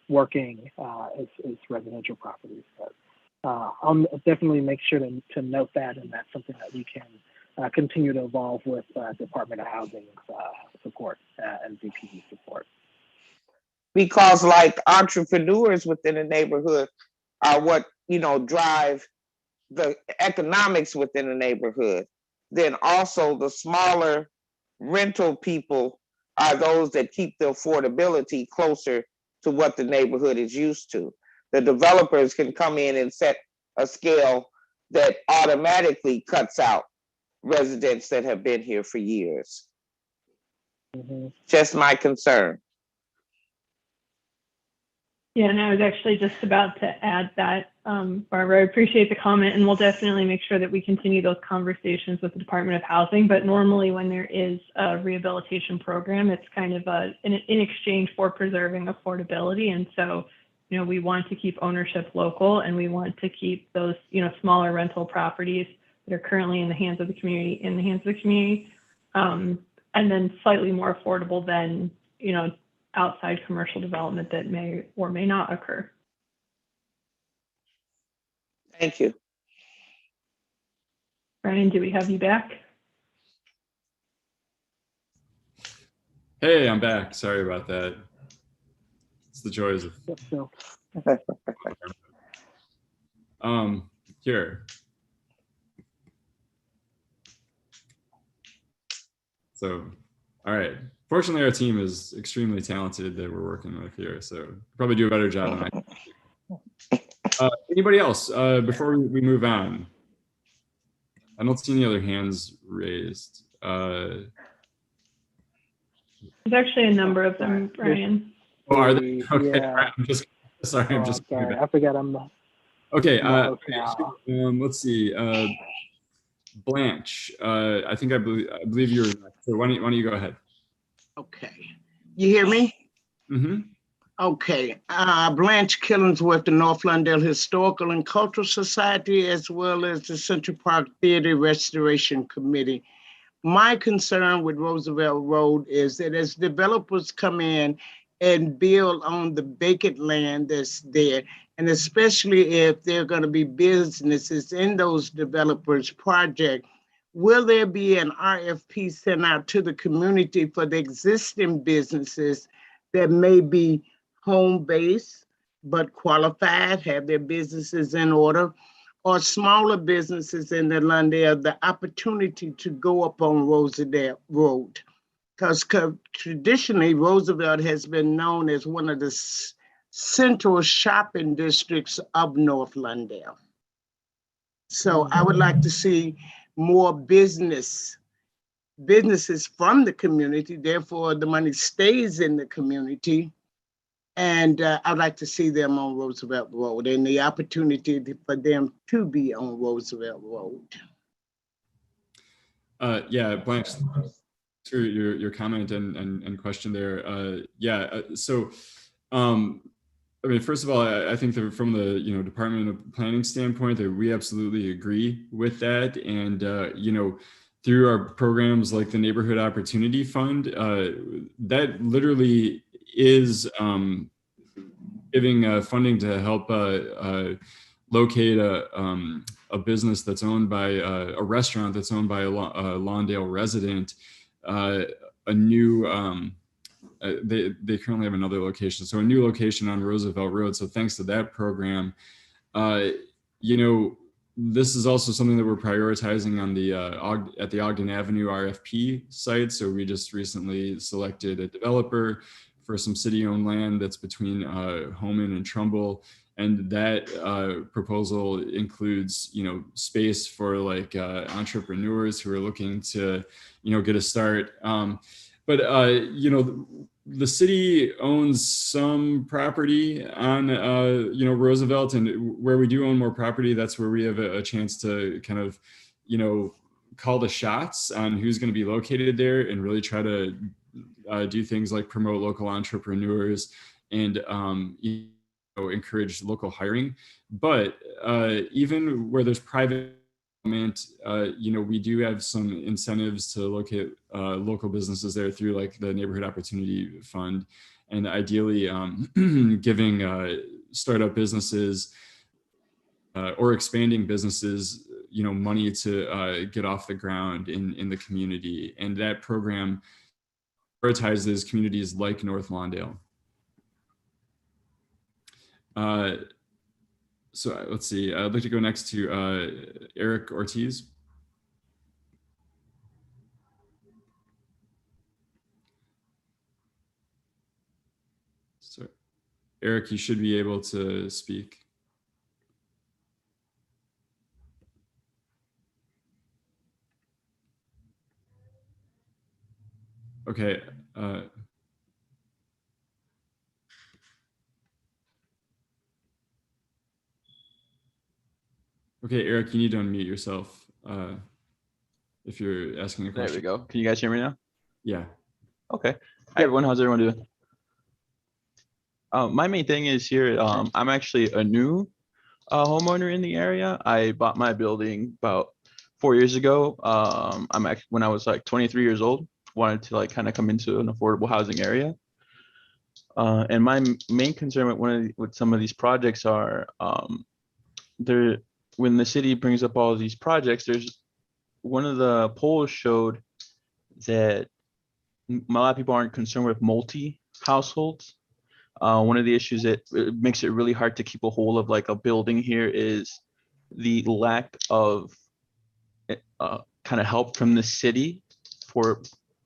working as residential properties. But I'll definitely make sure to note that, and that's something that we can continue to evolve with Department of Housing's support and DPD support. Because like entrepreneurs within the neighborhood are what, drive the economics within the neighborhood, then also the smaller rental people are those that keep the affordability closer to what the neighborhood is used to. The developers can come in and set a scale that automatically cuts out residents that have been here for years. Mhm. Just my concern. Yeah, and I was actually just about to add that, Barbara, I appreciate the comment, and we'll definitely make sure that we continue those conversations with the Department of Housing. But normally when there is a rehabilitation program, it's kind of in exchange for preserving affordability. And so, you know, we want to keep ownership local, and we want to keep those, you know, smaller rental properties that are currently in the hands of the community in the hands of the community, and then slightly more affordable than, you know, outside commercial development that may or may not occur. Thank you. Brian, do we have you back? Hey, I'm back. Sorry about that. It's the joys of Yep, so, here. So, all right. Fortunately, our team is extremely talented that we're working with here, so probably do a better job than I. Anybody else before we move on? I don't see any other hands raised. There's actually a number of them, Brian. Oh, are they? Okay. Yeah. I'm just sorry. I'm Oh, just sorry. I forgot I'm the okay. host now. Let's see. Blanche. I believe you're. So why don't you go ahead? Okay. You hear me? Mm-hmm. Okay. Blanche Killingsworth, the North Lawndale Historical and Cultural Society, as well as the Central Park Theater Restoration Committee. My concern with Roosevelt Road is that as developers come in and build on the vacant land that's there, and especially if there are going to be businesses in those developers' project, will there be an RFP sent out to the community for the existing businesses that may be home-based but qualified, have their businesses in order, or smaller businesses in the Lawndale, the opportunity to go up on Roosevelt Road? Because traditionally, Roosevelt has been known as one of the central shopping districts of North Lawndale. So I would like to see more businesses from the community, therefore the money stays in the community. And I'd like to see them on Roosevelt Road and the opportunity for them to be on Roosevelt Road. Yeah, Blanche, to your comment and question there. So I mean, first of all, I think that from the Department of Planning standpoint, that we absolutely agree with that. And through our programs like the Neighborhood Opportunity Fund, that literally is giving funding to help locate a business that's owned by a restaurant that's owned by a Lawndale resident, a new. They currently have another location, so a new location on Roosevelt Road. So thanks to that program, this is also something that we're prioritizing on the at the Ogden Avenue RFP site. So we just recently selected a developer for some city-owned land that's between Homan and Trumbull, and that proposal includes space for like entrepreneurs who are looking to get a start. But the city owns some property on Roosevelt, and where we do own more property, that's where we have a chance to kind of call the shots on who's going to be located there, and really try to do things like promote local entrepreneurs and encourage local hiring. But even where there's private we do have some incentives to locate local businesses there through like the Neighborhood Opportunity Fund, and ideally giving startup businesses or expanding businesses money to get off the ground in the community. And that program prioritizes communities like North Lawndale. So let's see, I'd like to go next to Eric Ortiz. So Eric, you should be able to speak. Okay. Okay, Eric, you need to unmute yourself if you're asking a There question. we go. Can you guys hear me now? Yeah. Okay. Hi, everyone. How's everyone doing? My main thing is here, I'm actually a new homeowner in the area. I bought my building about 4 years ago. When I was like 23 years old, wanted to like kind of come into an affordable housing area. And my main concern with some of these projects are when the city brings up all of these projects, there's one of the polls showed that a lot of people aren't concerned with multi households. One of the issues that it makes it really hard to keep a hold of like a building here is the lack of kind of help from the city for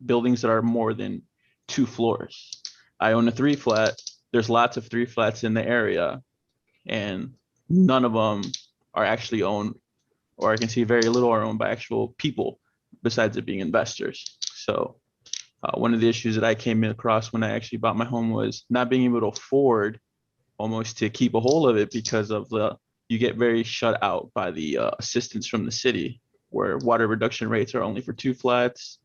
buildings that are more than 2 floors. I own a 3 flat. There's lots of 3 flats in the area, and none of them are actually owned, or I can see very little are owned by actual people besides it being investors. So one of the issues that I came across when I actually bought my home was not being able to afford almost to keep a hold of it because of you get very shut out by the assistance from the city, where water reduction rates are only for 2 flats.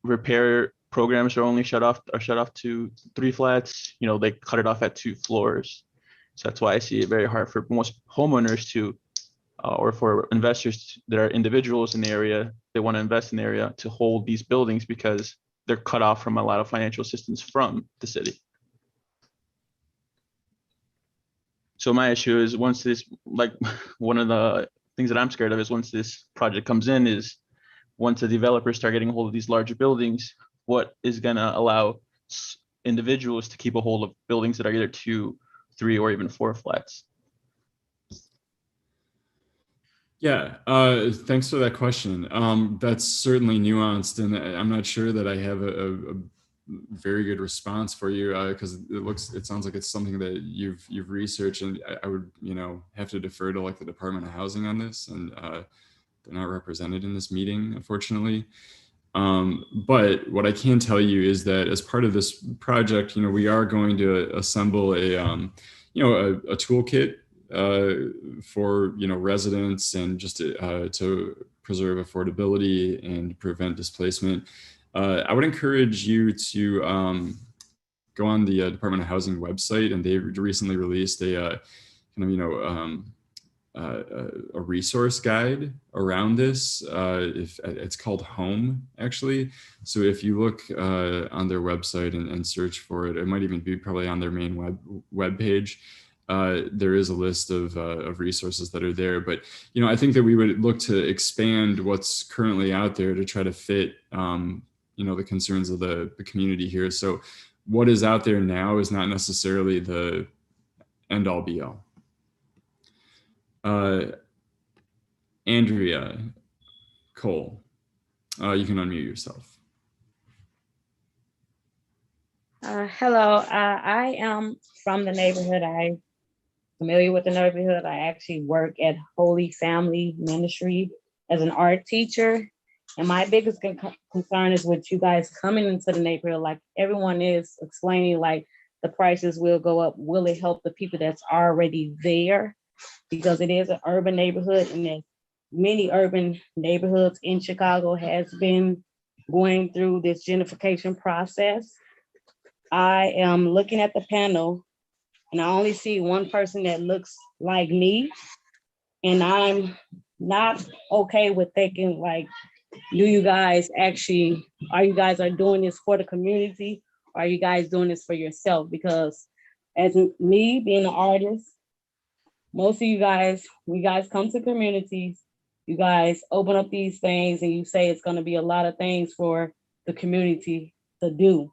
Repair programs are shut off to 3 flats. You know, they cut it off at 2 floors. So that's why I see it very hard for most homeowners to, or for investors that are individuals in the area, they want to invest in the area to hold these buildings because they're cut off from a lot of financial assistance from the city. So my issue is once this, like one of the things that I'm scared of is once this project comes in is once the developers start getting a hold of these larger buildings, what is going to allow individuals to keep a hold of buildings that are either 2, 3, or even 4 flats? Yeah, thanks for that question. That's certainly nuanced, and I'm not sure that I have a very good response for you because it sounds like it's something that you've researched, and I would have to defer to like the Department of Housing on this, and they're not represented in this meeting, unfortunately. But what I can tell you is that as part of this project, we are going to assemble a toolkit for residents and just to preserve affordability and prevent displacement. I would encourage you to go on the Department of Housing website, and they recently released a a resource guide around this. If it's called Home, actually. So if you look on their website and search for it, it might even be probably on their main web page. There is a list of resources that are there, but I think that we would look to expand what's currently out there to try to fit the concerns of the community here. So what is out there now is not necessarily the end all be all. Andrea Cole, you can unmute yourself. Hello, I am from the neighborhood. I'm familiar with the neighborhood. I actually work at Holy Family Ministry as an art teacher. And my biggest concern is with you guys coming into the neighborhood, like everyone is explaining, like the prices will go up. Will it help the people that's already there? Because it is an urban neighborhood, and there's many urban neighborhoods in Chicago has been going through this gentrification process. I am looking at the panel and I only see one person that looks like me. And I'm not okay with thinking like, are you guys are doing this for the community? Or are you guys doing this for yourself? Because as me being an artist, most of you guys, we guys come to communities, you guys open up these things and you say it's going to be a lot of things for the community to do.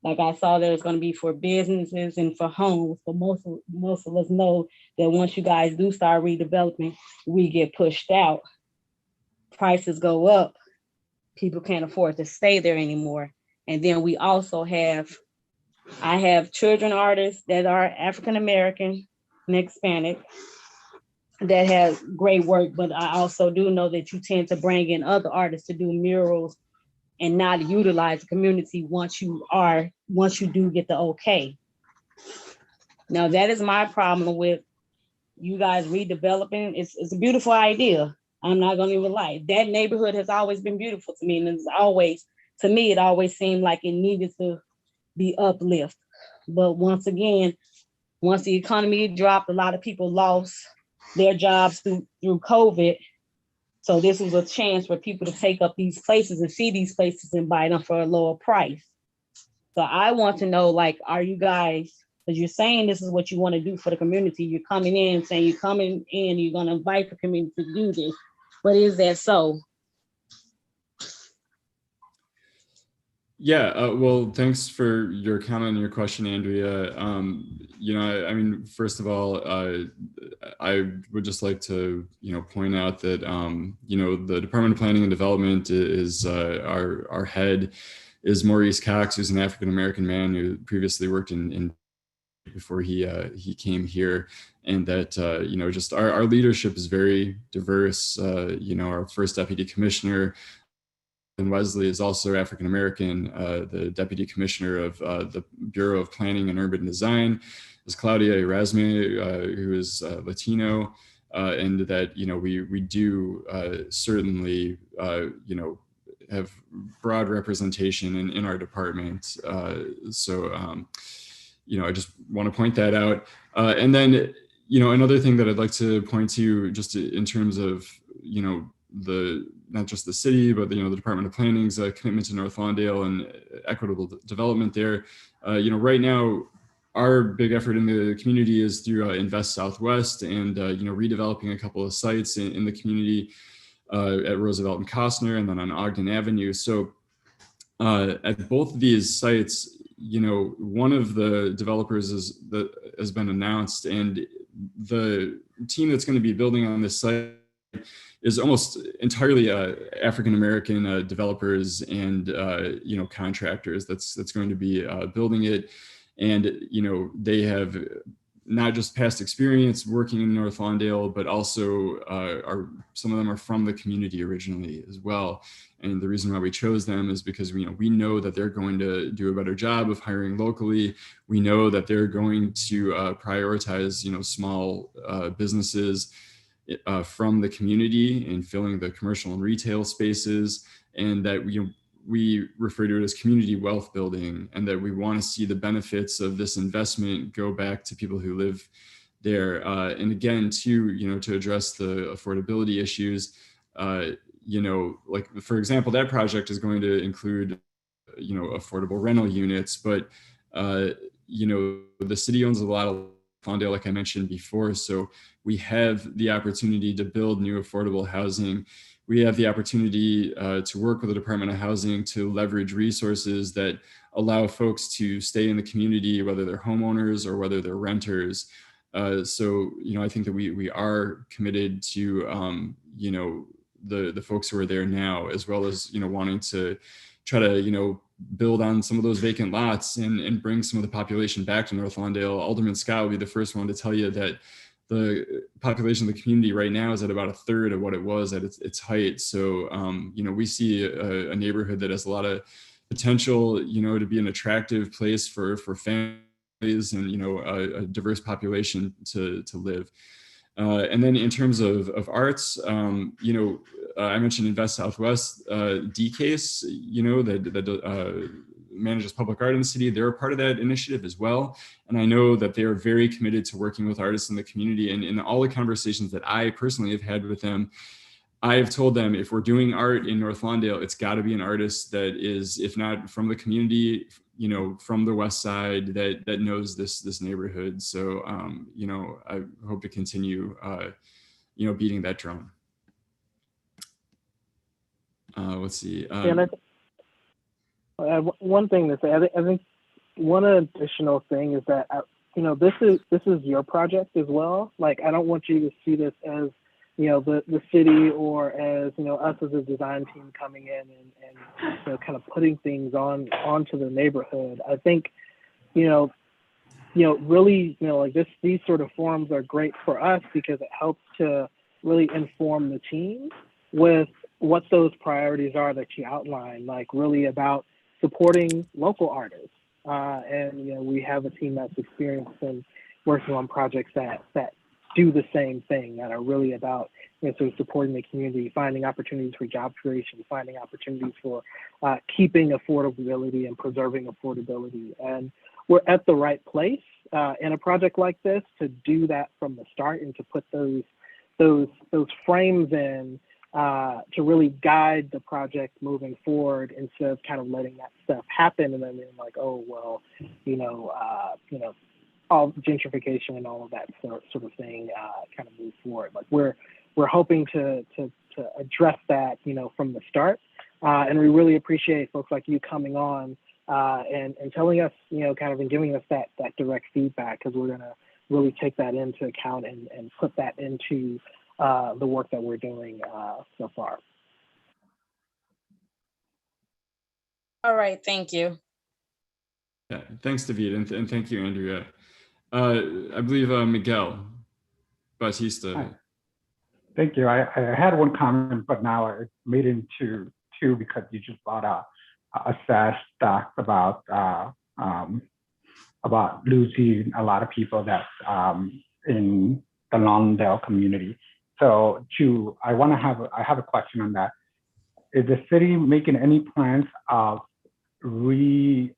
Like I saw there's going to be for businesses and for homes, but most of us know that once you guys do start redeveloping, we get pushed out. Prices go up. People can't afford to stay there anymore. And then we also I have children artists that are African American and Hispanic that has great work, but I also do know that you tend to bring in other artists to do murals and not utilize the community once you do get the okay. Now that is my problem with you guys redeveloping. It's a beautiful idea. I'm not gonna even lie. That neighborhood has always been beautiful to me, and it always seemed like it needed to be uplift. But once again, once the economy dropped, a lot of people lost their jobs through COVID. So this was a chance for people to take up these places and see these places and buy them for a lower price. So I want to know, like, are you guys, because you're saying this is what you want to do for the community, you're coming in saying you're coming in, you're going to invite the community to do this, but is that so? Yeah, well, thanks for your comment and your question, Andrea. I mean, first of all, I would just like to, point out that, the Department of Planning and Development is our head is Maurice Cox, who's an African-American man who previously worked in before he came here, and that, just our leadership is very diverse. Our first deputy commissioner, and Wesley, is also African American. The deputy commissioner of the Bureau of Planning and Urban Design is Claudia Erasme, who is Latino, and that we do certainly have broad representation in our department. So I just want to point that out. And then another thing that I'd like to point to, just in terms of not just the city, but the Department of Planning's commitment to North Lawndale and equitable development there. Right now, our big effort in the community is through Invest Southwest and redeveloping a couple of sites in the community at Roosevelt and Costner, and then on Ogden Avenue. So at both of these sites, one of the developers has been announced, and the team that's going to be building on this site is almost entirely African-American developers and contractors that's going to be building it. And they have not just past experience working in North Lawndale, but also some of them are from the community originally as well. And the reason why we chose them is because we know that they're going to do a better job of hiring locally. We know that they're going to prioritize small businesses from the community and filling the commercial and retail spaces, and that we refer to it as community wealth building, and that we want to see the benefits of this investment go back to people who live there. And again, to address the affordability issues, like for example, that project is going to include, affordable rental units, but the city owns a lot of Lawndale, like I mentioned before, so we have the opportunity to build new affordable housing. We have the opportunity to work with the Department of Housing to leverage resources that allow folks to stay in the community, whether they're homeowners or whether they're renters. So, I think that we are committed to, the folks who are there now, as well as, wanting to try to, build on some of those vacant lots and bring some of the population back to North Lawndale. Alderman Scott will be the first one to tell you that the population of the community right now is at about a third of what it was at its height. So, we see a neighborhood that has a lot of potential, to be an attractive place for families and, a diverse population to live. And then in terms of arts, I mentioned Invest Southwest, DCASE, that manages public art in the city. They're a part of that initiative as well. And I know that they are very committed to working with artists in the community. And in all the conversations that I personally have had with them, I have told them, if we're doing art in North Lawndale, it's got to be an artist that is, if not from the community, from the West Side, that knows this neighborhood. So, I hope to continue, beating that drum. Let's see. One thing to say, I think one additional thing is that, this is your project as well. Like, I don't want you to see this as, the city or as, us as a design team coming in and kind of putting things onto the neighborhood. I think, really, like these sort of forums are great for us because it helps to really inform the team with, what those priorities are that you outlined, like really about supporting local artists. And we have a team that's experienced in working on projects that do the same thing, that are really about sort of supporting the community, finding opportunities for job creation, finding opportunities for keeping affordability and preserving affordability. And we're at the right place in a project like this to do that from the start and to put those frames in to really guide the project moving forward, instead of kind of letting that stuff happen and then being like, oh well, all gentrification and all of that sort of thing kind of move forward. Like we're hoping to address that from the start, and we really appreciate folks like you coming on and telling us kind of, and giving us that direct feedback, because we're gonna really take that into account and put that into the work that we're doing so far. All right, thank you. Yeah, thanks, David, and thank you, Andrea. I believe Miguel Bautista. Hi. Thank you. I had one comment, but now I made it into two because you just brought a sad fact about losing a lot of people that's in the Lawndale community. So I have a question on that. Is the city making any plans of inviting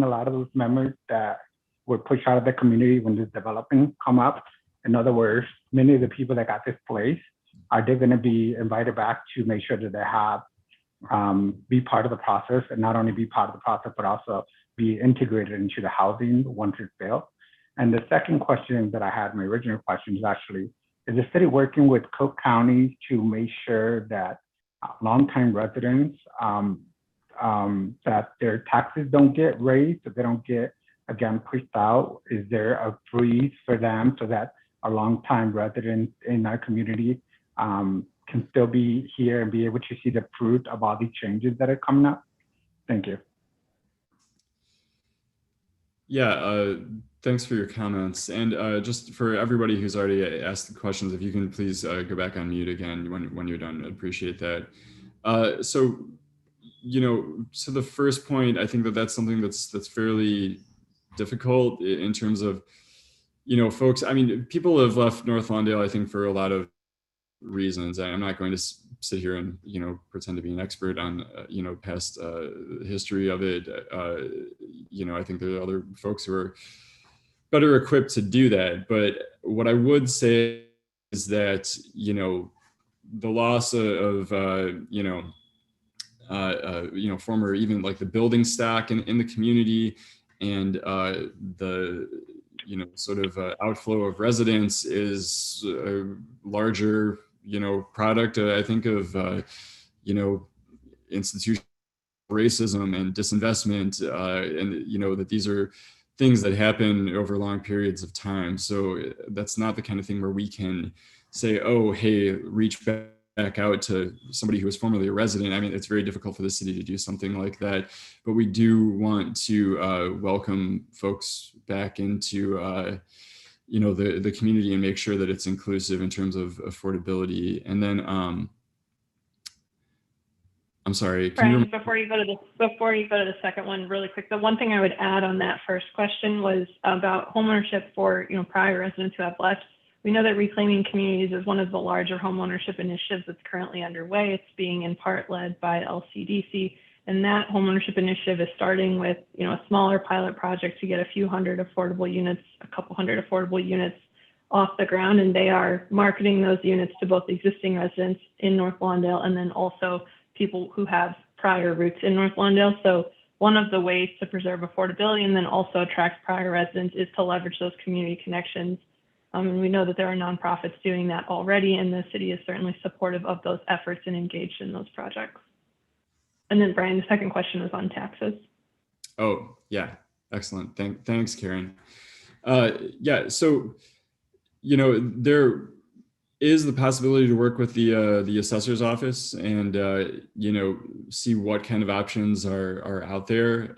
a lot of those members that were pushed out of the community when this development come up? In other words, many of the people that got displaced, are they going to be invited back to make sure that they have be part of the process, and not only be part of the process, but also be integrated into the housing once it's built? And the second question that I had, my original question, is actually, is the city working with Cook County to make sure that longtime residents, that their taxes don't get raised, that they don't get, again, pushed out? Is there a freeze for them so that a longtime resident in our community can still be here and be able to see the fruit of all these changes that are coming up? Thank you. Yeah, thanks for your comments. And just for everybody who's already asked the questions, if you can please go back on mute again when you're done, I'd appreciate that. So the first point, I think that's something that's fairly difficult in terms of, folks. I mean, people have left North Lawndale, I think, for a lot of reasons. I'm not going to sit here and pretend to be an expert on past history of it. I think there are other folks who are better equipped to do that. But what I would say is that the loss of former, even like the building stock in the community, and the sort of outflow of residents is a larger product, I think, of institutional racism and disinvestment, and that these are things that happen over long periods of time. So that's not the kind of thing where we can say, oh, hey, reach back out to somebody who was formerly a resident. I mean, it's very difficult for the city to do something like that, but we do want to welcome folks back into the community and make sure that it's inclusive in terms of affordability. And then I'm sorry, Brian, before you go to the second one, really quick, the one thing I would add on that first question was about homeownership for prior residents who have left. We know that Reclaiming Communities is one of the larger homeownership initiatives that's currently underway. It's being in part led by LCDC, and that homeownership initiative is starting with a smaller pilot project to get a few hundred affordable units, a couple hundred affordable units off the ground, and they are marketing those units to both existing residents in North Lawndale and then also people who have prior roots in North Lawndale. So one of the ways to preserve affordability and then also attract prior residents is to leverage those community connections. And we know that there are nonprofits doing that already, and the city is certainly supportive of those efforts and engaged in those projects. And then Brian, the second question was on taxes. Oh, yeah, excellent. Thanks, Karen. Yeah, so, there is the possibility to work with the assessor's office and see what kind of options are out there.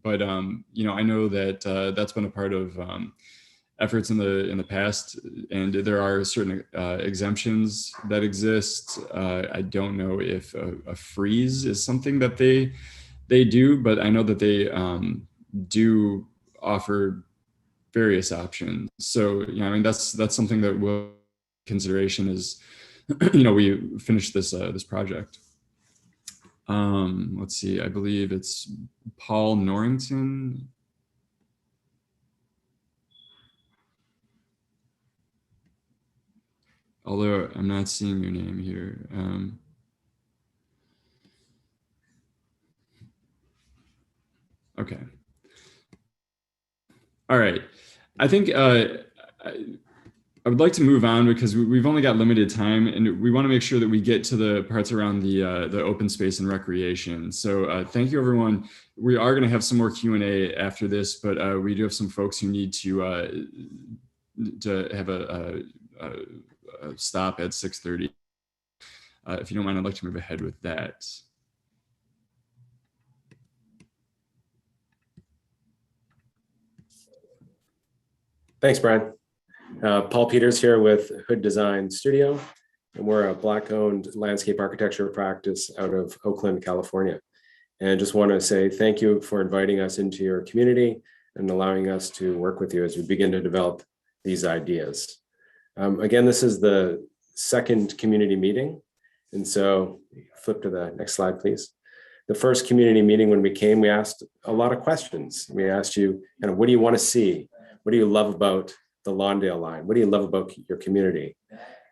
But I know that that's been a part of efforts in the past, and there are certain exemptions that exist. I don't know if a freeze is something that they do, but I know that they do offer various options. So, I mean, that's something that will consideration is, we finish this this project. Let's see, I believe it's Paul Norrington. Although I'm not seeing your name here. Okay. All right. I think I would like to move on because we've only got limited time, and we want to make sure that we get to the parts around the open space and recreation. So thank you, everyone. We are going to have some more Q&A after this, but we do have some folks who need to have a stop at 6:30. If you don't mind, I'd like to move ahead with that. Thanks, Brian. Paul Peters here with Hood Design Studio, and we're a Black-owned landscape architecture practice out of Oakland, California. And just want to say thank you for inviting us into your community and allowing us to work with you as we begin to develop these ideas. Again, this is the second community meeting. And so flip to the next slide, please. The first community meeting, when we came, we asked a lot of questions. We asked you, what do you want to see? What do you love about the Lawndale line? What do you love about your community?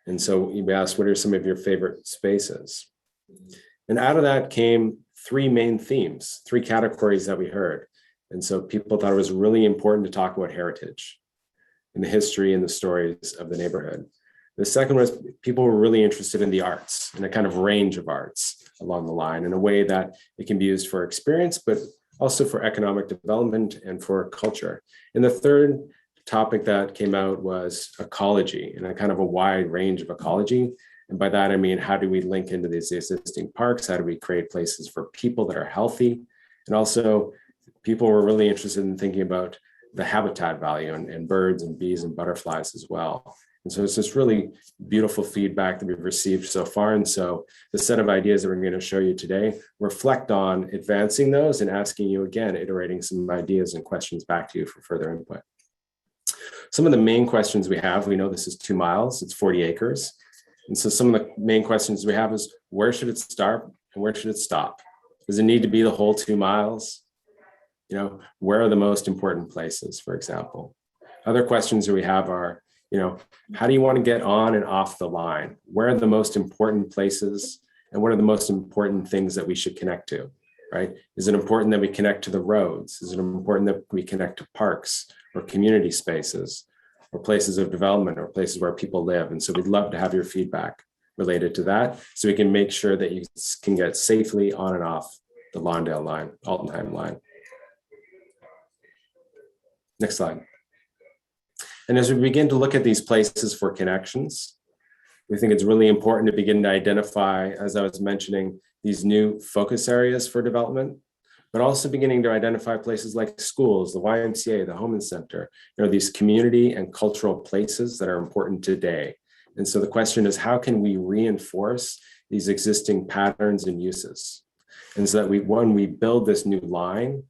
And so we asked, what are some of your favorite spaces? And out of that came three main themes, three categories that we heard. And so people thought it was really important to talk about heritage and the history and the stories of the neighborhood. The second was people were really interested in the arts and a kind of range of arts along the line in a way that it can be used for experience, but also for economic development and for culture. And the third topic that came out was ecology and a kind of a wide range of ecology. And by that, I mean, how do we link into these existing parks? How do we create places for people that are healthy? And also people were really interested in thinking about the habitat value and birds and bees and butterflies as well. And so it's this really beautiful feedback that we've received so far. And so the set of ideas that we're going to show you today reflect on advancing those and asking you again, iterating some ideas and questions back to you for further input. Some of the main questions we have, we know this is 2 miles, it's 40 acres. And so some of the main questions we have is, where should it start and where should it stop? Does it need to be the whole 2 miles? Where are the most important places, for example? Other questions that we have are, how do you want to get on and off the line? Where are the most important places and what are the most important things that we should connect to, right? Is it important that we connect to the roads? Is it important that we connect to parks or community spaces or places of development or places where people live? And so we'd love to have your feedback related to that so we can make sure that you can get safely on and off the Lawndale line, Altenheim line. Next slide. And as we begin to look at these places for connections, we think it's really important to begin to identify, as I was mentioning, these new focus areas for development, but also beginning to identify places like schools, the YMCA, the Homan Center, these community and cultural places that are important today. And so the question is, how can we reinforce these existing patterns and uses? And so that when we build this new line,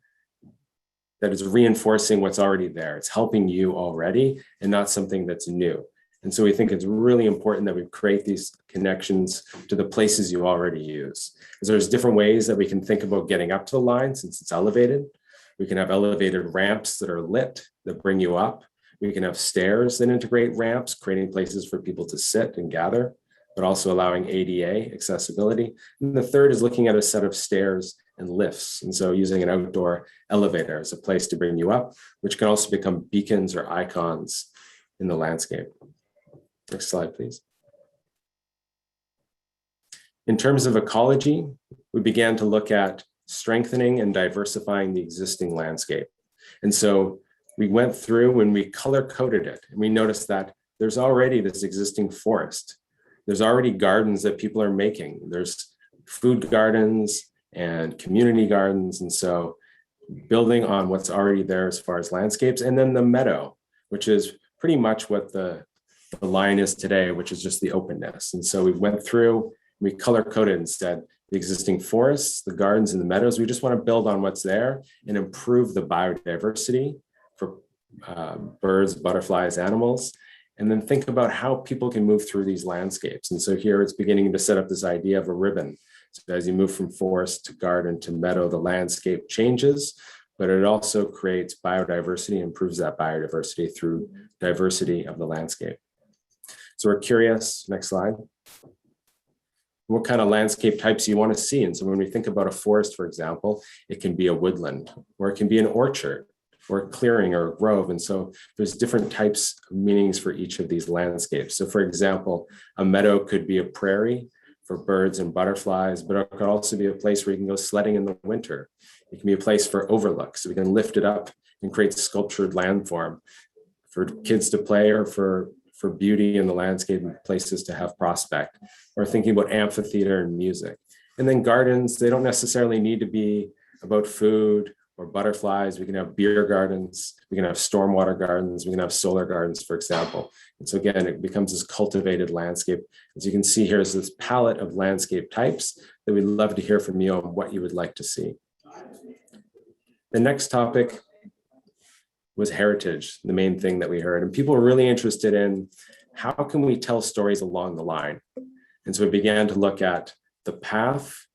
that is reinforcing what's already there. It's helping you already and not something that's new. And so we think it's really important that we create these connections to the places you already use. Because there's different ways that we can think about getting up to the line since it's elevated. We can have elevated ramps that are lit that bring you up. We can have stairs that integrate ramps, creating places for people to sit and gather, but also allowing ADA accessibility. And the third is looking at a set of stairs and lifts. And so using an outdoor elevator as a place to bring you up, which can also become beacons or icons in the landscape. Next slide, please. In terms of ecology, we began to look at strengthening and diversifying the existing landscape. And so we went through and we color coded it. And we noticed that there's already this existing forest. There's already gardens that people are making. There's food gardens and community gardens. And so building on what's already there as far as landscapes, and then the meadow, which is pretty much what the line is today, which is just the openness. And so we went through, we color coded and said the existing forests, the gardens and the meadows, we just want to build on what's there and improve the biodiversity for birds, butterflies, animals, and then think about how people can move through these landscapes. And so here it's beginning to set up this idea of a ribbon. So as you move from forest to garden to meadow, the landscape changes, but it also creates biodiversity, improves that biodiversity through diversity of the landscape. So we're curious, next slide, what kind of landscape types you want to see. And so when we think about a forest, for example, it can be a woodland, or it can be an orchard, or a clearing or a grove. And so there's different types of meanings for each of these landscapes. So for example, a meadow could be a prairie for birds and butterflies, but it could also be a place where you can go sledding in the winter. It can be a place for overlook. So we can lift it up and create sculptured landform for kids to play, or for beauty in the landscape and places to have prospect, or thinking about amphitheater and music. And then gardens, they don't necessarily need to be about food or butterflies. We can have beer gardens, we can have stormwater gardens, we can have solar gardens, for example. And so again, it becomes this cultivated landscape. As you can see here is this palette of landscape types that we'd love to hear from you on what you would like to see. The next topic was heritage, the main thing that we heard. And people were really interested in how can we tell stories along the line? And so we began to look at the path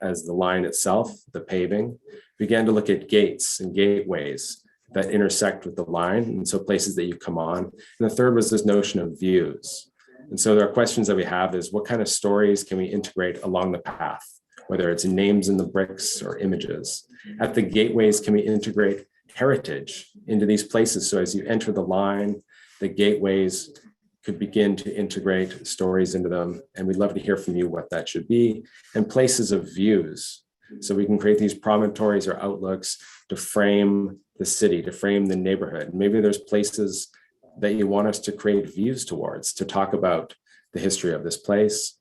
as the line itself, the paving, began to look at gates and gateways that intersect with the line, and so places that you come on. And the third was this notion of views. And so there are questions that we have is what kind of stories can we integrate along the path, whether it's names in the bricks or images. At the gateways, can we integrate heritage into these places? So as you enter the line, the gateways could begin to integrate stories into them. And we'd love to hear from you what that should be. And places of views. So we can create these promontories or outlooks to frame the city, to frame the neighborhood. Maybe there's places that you want us to create views towards, to talk about the history of this place.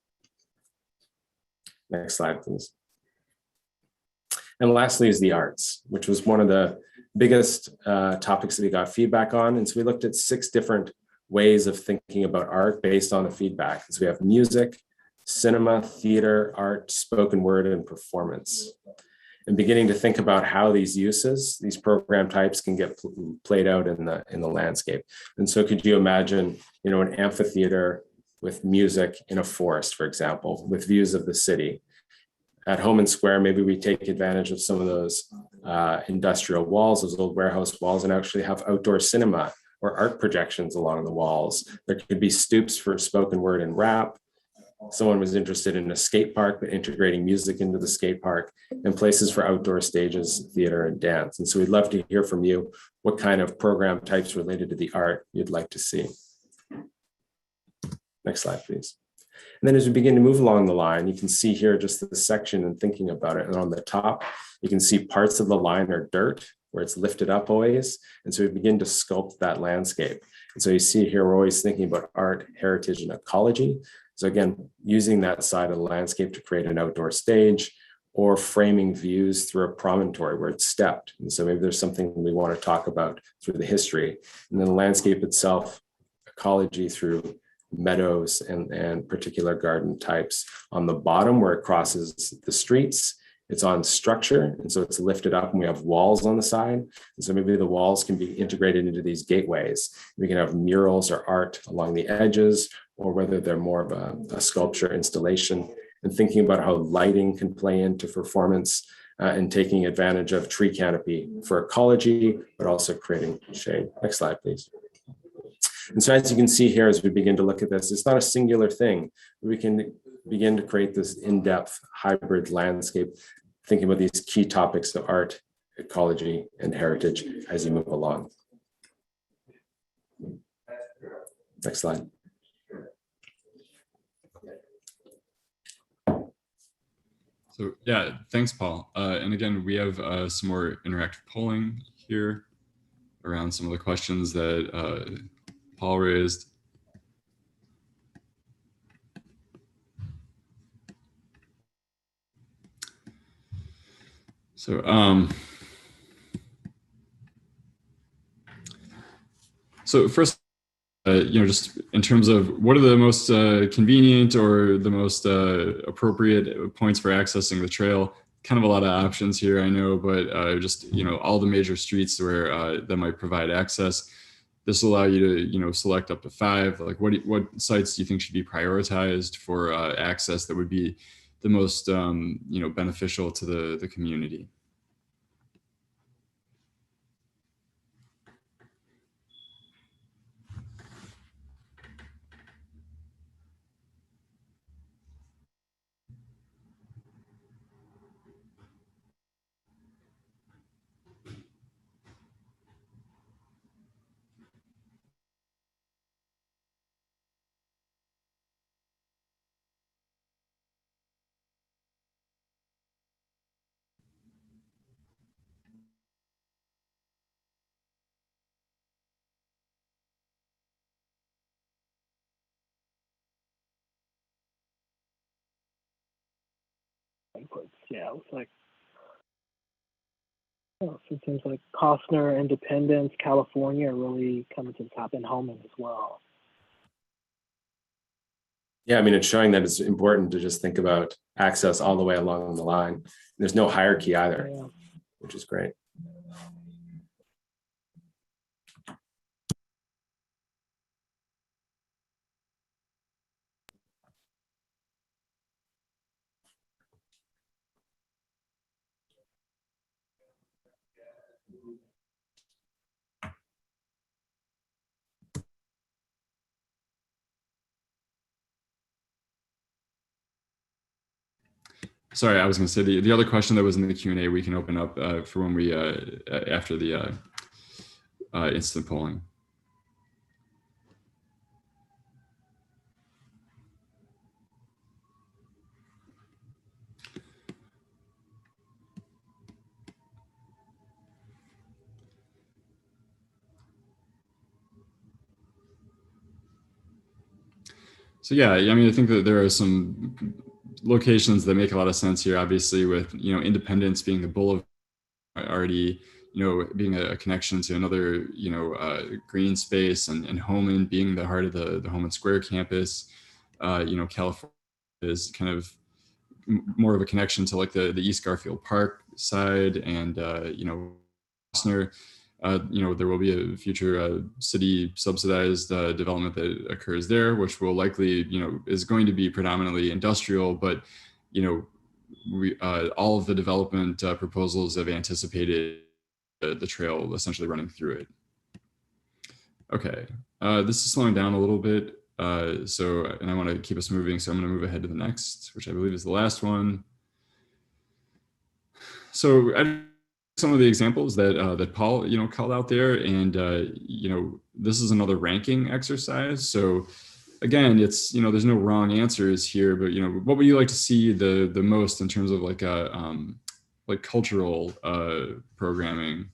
Next slide, please. And lastly is the arts, which was one of the biggest topics that we got feedback on. And so we looked at 6 different ways of thinking about art based on the feedback. So we have music, cinema, theater, art, spoken word, and performance. And beginning to think about how these uses, these program types can get played out in the landscape. And so could you imagine, an amphitheater with music in a forest, for example, with views of the city? At Home and Square, maybe we take advantage of some of those industrial walls, those old warehouse walls, and actually have outdoor cinema or art projections along the walls. There could be stoops for spoken word and rap. Someone was interested in a skate park, but integrating music into the skate park, and places for outdoor stages, theater, and dance. And so we'd love to hear from you what kind of program types related to the art you'd like to see. Next slide, please. And then as we begin to move along the line, you can see here just the section and thinking about it. And on the top, you can see parts of the line are dirt, where it's lifted up always. And so we begin to sculpt that landscape. And so you see here, we're always thinking about art, heritage, and ecology. So again, using that side of the landscape to create an outdoor stage, or framing views through a promontory where it's stepped. And so maybe there's something we want to talk about through the history. And then the landscape itself, ecology through meadows and particular garden types. On the bottom where it crosses the streets, it's on structure. And so it's lifted up and we have walls on the side. And so maybe the walls can be integrated into these gateways. We can have murals or art along the edges, or whether they're more of a sculpture installation, and thinking about how lighting can play into performance and taking advantage of tree canopy for ecology, but also creating shade. Next slide, please. And so as you can see here, as we begin to look at this, it's not a singular thing. We can begin to create this in-depth hybrid landscape, thinking about these key topics of art, ecology, and heritage as you move along. Next slide. So yeah, thanks, Paul. And again, we have some more interactive polling here around some of the questions that Paul raised. So first, just in terms of what are the most convenient or the most appropriate points for accessing the trail, kind of a lot of options here, I know, but just, all the major streets where that might provide access. This will allow you to, select up to 5. Like what sites do you think should be prioritized for access that would be the most, beneficial to the community? Inputs. Yeah, it looks like. Oh, so it seems like Costner, Independence, California are really coming to the top, and Holman as well. Yeah, I mean, it's showing that it's important to just think about access all the way along the line. There's no hierarchy either, Yeah. which is great. Sorry, I was going to say the other question that was in the Q&A we can open up for when we after the instant polling. So yeah, I mean, I think that there are some locations that make a lot of sense here. Obviously, with Independence being the boulevard, already being a connection to another green space, and Holman being the heart of the Holman Square campus. California is kind of more of a connection to like the East Garfield Park side, and Costner. There will be a future city subsidized development that occurs there, which will likely, is going to be predominantly industrial, but, all of the development proposals have anticipated the trail essentially running through it. Okay, this is slowing down a little bit. And I want to keep us moving, so I'm going to move ahead to the next, which I believe is the last one. So some of the examples that Paul called out there, and this is another ranking exercise. So again, it's there's no wrong answers here, but what would you like to see the most in terms of like cultural programming?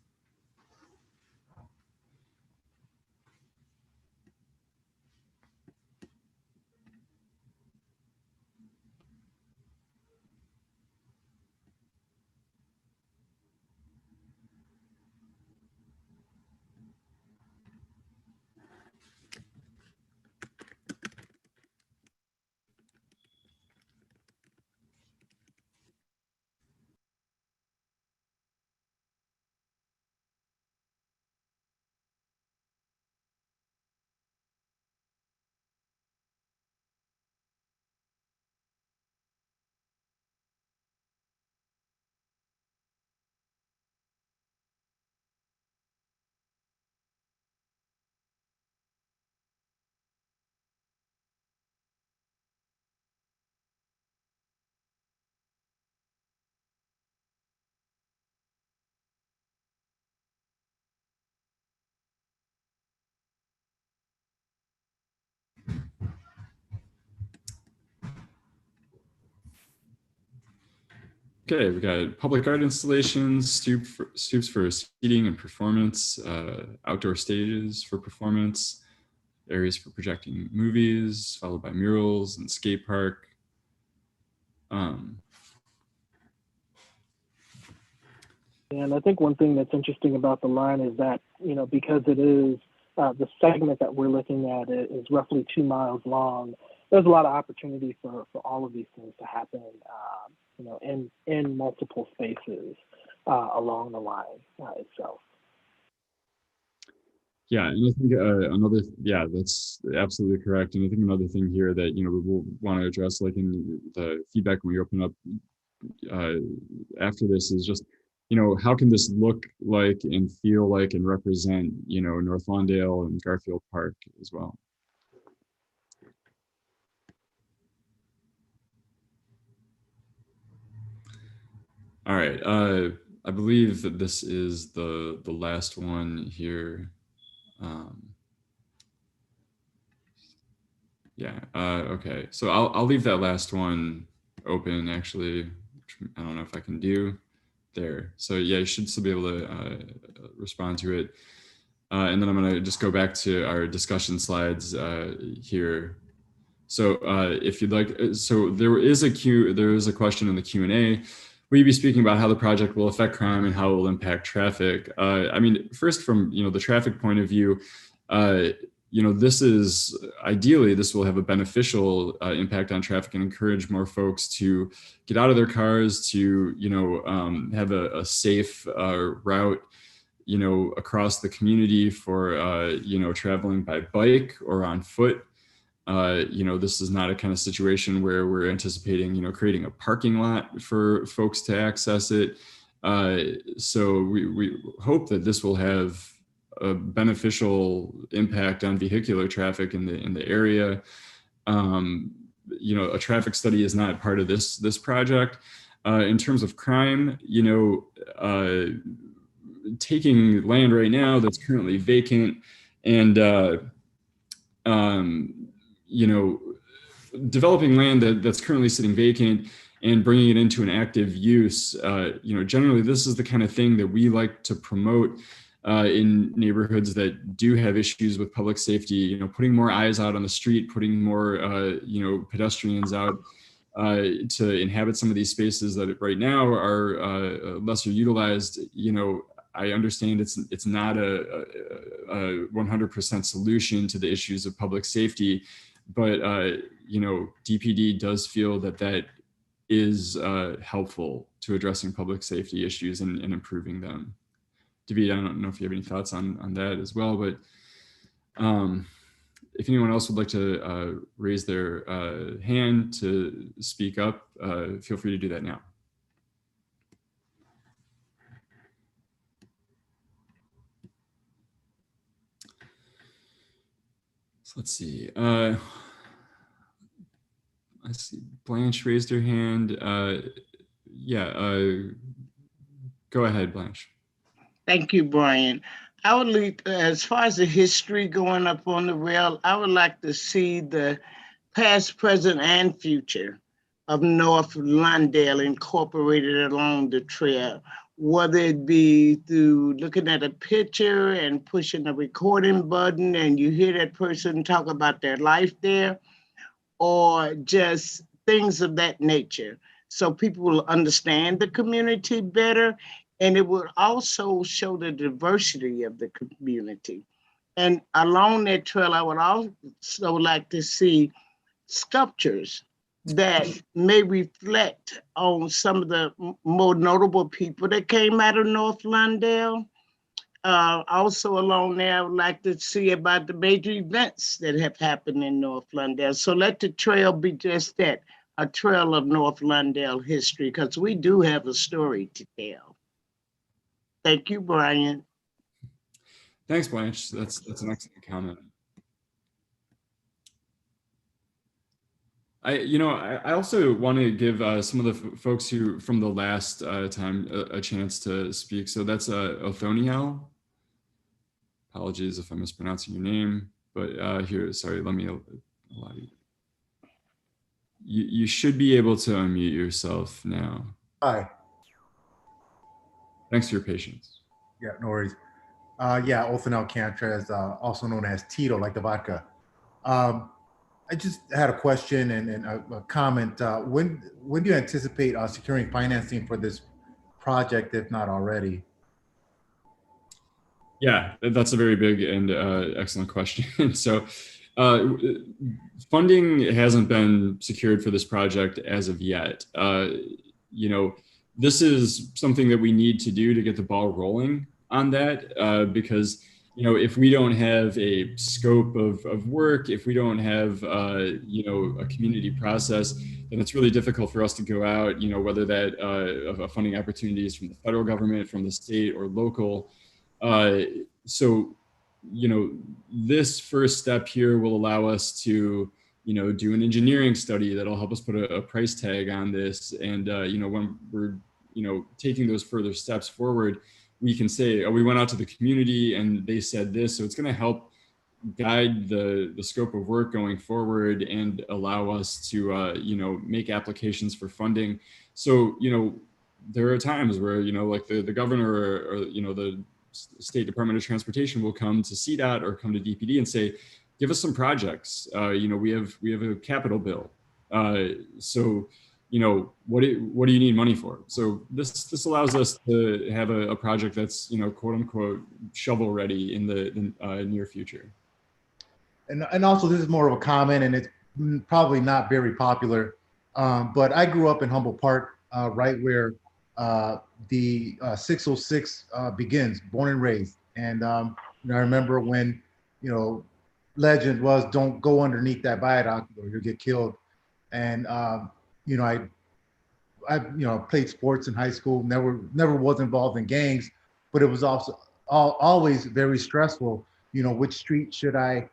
Okay, we got public art installations, stoops for seating and performance, outdoor stages for performance, areas for projecting movies, followed by murals and skate park. And I think one thing that's interesting about the line is that, because it is the segment that we're looking at is roughly 2 miles long. There's a lot of opportunity for all of these things to happen, in multiple spaces along the line itself. Yeah, and I think that's absolutely correct. And I think another thing here that, we will want to address, like in the feedback when we open up after this, is just, how can this look like and feel like and represent, North Lawndale and Garfield Park as well. All right, I believe that this is the last one here. Okay, so I'll leave that last one open, actually, which I don't know if I can do there. So yeah, you should still be able to respond to it. And then I'm gonna just go back to our discussion slides here. So if you'd like, so there is a question in the Q&A. Will you be speaking about how the project will affect crime and how it will impact traffic? I mean, first from, the traffic point of view, this is ideally, this will have a beneficial impact on traffic and encourage more folks to get out of their cars, to, have a safe route, across the community for, traveling by bike or on foot. This is not a kind of situation where we're anticipating, creating a parking lot for folks to access it. So we hope that this will have a beneficial impact on vehicular traffic in the area. A traffic study is not part of this project. In terms of crime, taking land right now that's currently vacant and developing land that's currently sitting vacant and bringing it into an active use, generally this is the kind of thing that we like to promote in neighborhoods that do have issues with public safety, putting more eyes out on the street, putting more, pedestrians out to inhabit some of these spaces that right now are lesser utilized. I understand it's not a 100% solution to the issues of public safety, but DPD does feel that is helpful to addressing public safety issues and improving them. David, I don't know if you have any thoughts on that as well, but if anyone else would like to raise their hand to speak up, feel free to do that now. So let's see. I see Blanche raised her hand. Go ahead, Blanche. Thank you, Brian. I would like, as far as the history going up on the rail, I would like to see the past, present, and future of North Lawndale incorporated along the trail, whether it be through looking at a picture and pushing a recording button and you hear that person talk about their life there, or just things of that nature. So people will understand the community better, and it will also show the diversity of the community. And along that trail, I would also like to see sculptures that may reflect on some of the more notable people that came out of North Lawndale. Also along there, I would like to see about the major events that have happened in North Lawndale. So let the trail be just that, a trail of North Lawndale history, because we do have a story to tell. Thank you, Brian. Thanks, Blanche. That's an excellent comment. I also want to give some of the folks who from the last time a chance to speak. So that's Othoniel. Apologies if I'm mispronouncing your name, but here, sorry, let me allow you. You should be able to unmute yourself now. Hi. Thanks for your patience. Yeah, no worries. Othoniel Cantrez, also known as Tito, like the vodka. I just had a question and a comment. When do you anticipate securing financing for this project, if not already? Yeah, that's a very big and excellent question. So, uh, funding hasn't been secured for this project as of yet. You know, this is something that we need to do to get the ball rolling on that, because you know, if we don't have a scope of work, if we don't have you know, a community process, then it's really difficult for us to go out. You know, whether that funding opportunities from the federal government, from the state, or local. Uh, so, you know, this first step here will allow us to, you know, do an engineering study that'll help us put a price tag on this. And, you know, when we're, you know, taking those further steps forward, we can say, oh, we went out to the community and they said this. So it's going to help guide the scope of work going forward and allow us to, you know, make applications for funding. So, you know, there are times where, you know, like the governor or, you know, the State Department of Transportation will come to CDOT or come to DPD and say, give us some projects. You know, we have a capital bill. So, you know, what do you need money for? So this allows us to have a project that's, you know, quote unquote shovel ready in the near future. And also, this is more of a comment, and it's probably not very popular, but I grew up in Humboldt Park, right where the 606 begins, born and raised. And you know, I remember when, you know, legend was, don't go underneath that viaduct or you'll get killed. And you know, I you know, played sports in high school, never was involved in gangs, but it was also always very stressful. You know, which street should I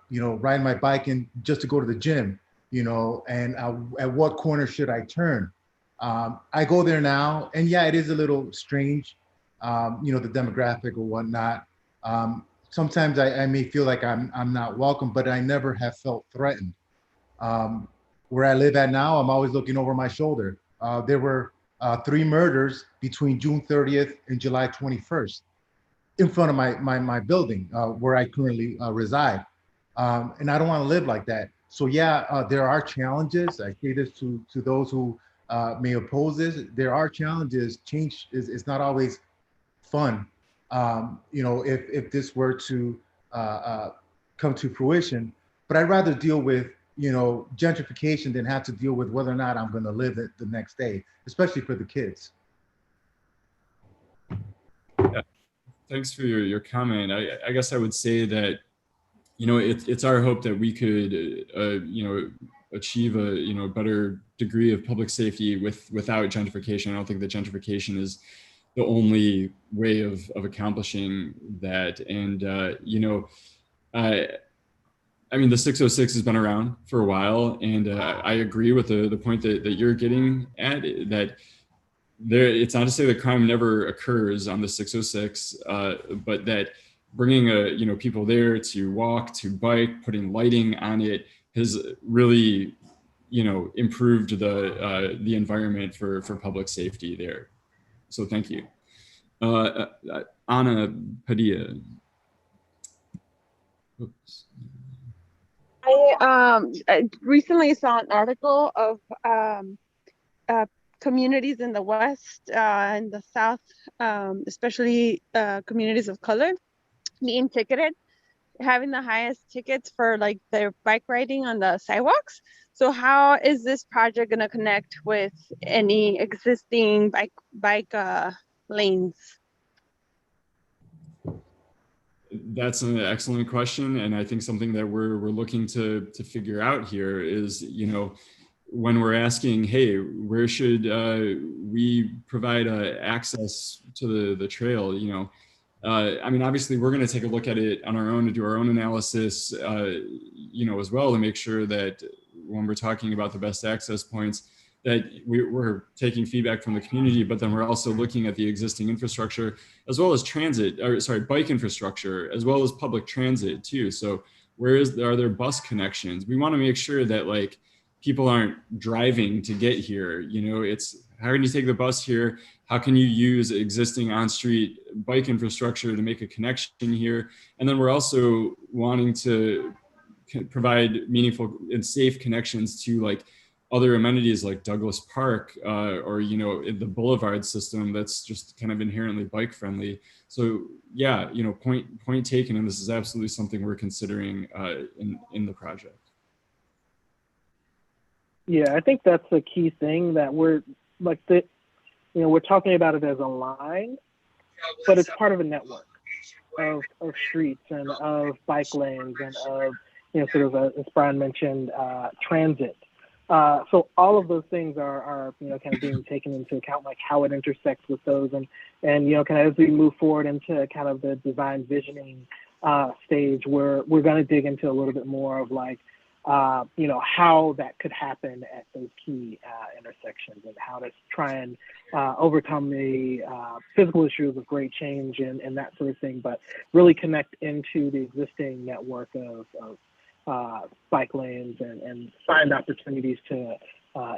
you know, ride my bike in just to go to the gym, you know, and at what corner should I turn? I go there now, and yeah, it is a little strange, you know, the demographic or whatnot. Sometimes I may feel like I'm not welcome, but I never have felt threatened. Where I live at now, I'm always looking over my shoulder. There were 3 murders between June 30th and July 21st in front of my building where I currently reside. And I don't want to live like that. So yeah, there are challenges. I say this to those who may oppose this. There are challenges. Change is not always fun. You know, if this were to come to fruition, but I'd rather deal with, you know, gentrification than have to deal with whether or not I'm going to live it the next day, especially for the kids. Yeah. Thanks for your comment. I guess I would say that, you know, it's our hope that we could, you know, achieve a, you know, better degree of public safety without gentrification. I don't think that gentrification is the only way of accomplishing that. And, you know, I mean, the 606 has been around for a while, and I agree with the point that you're getting at, that it's not to say that crime never occurs on the 606, but that bringing you know, people there to walk, to bike, putting lighting on it has really, you know, improved the environment for public safety there. So thank you. Ana Padilla. Oops. I recently saw an article of communities in the West and the South, especially communities of color, being ticketed, having the highest tickets for like their bike riding on the sidewalks. So how is this project going to connect with any existing bike lanes? That's an excellent question, and I think something that we're looking to figure out here is, you know, when we're asking, hey, where should we provide access to the trail, you know, I mean, obviously we're going to take a look at it on our own to do our own analysis, you know, as well, to make sure that when we're talking about the best access points, that we're taking feedback from the community, but then we're also looking at the existing infrastructure, as well as bike infrastructure, as well as public transit too. So are there bus connections? We want to make sure that, like, people aren't driving to get here. You know, it's, how can you take the bus here? How can you use existing on-street bike infrastructure to make a connection here? And then we're also wanting to provide meaningful and safe connections to, like, other amenities like Douglas Park, or, you know, in the boulevard system that's just kind of inherently bike friendly. So yeah, you know, point taken, and this is absolutely something we're considering in the project. Yeah, I think that's the key thing, that we're like we're talking about it as a line, but it's part of a network of streets and of bike lanes and of, sort of, as Brian mentioned, transit. So all of those things are kind of being taken into account, like how it intersects with those, and kind of as we move forward into kind of the design visioning stage, we're going to dig into a little bit more of like, how that could happen at those key intersections, and how to try and overcome the physical issues of grade change and that sort of thing, but really connect into the existing network of bike lanes and find opportunities to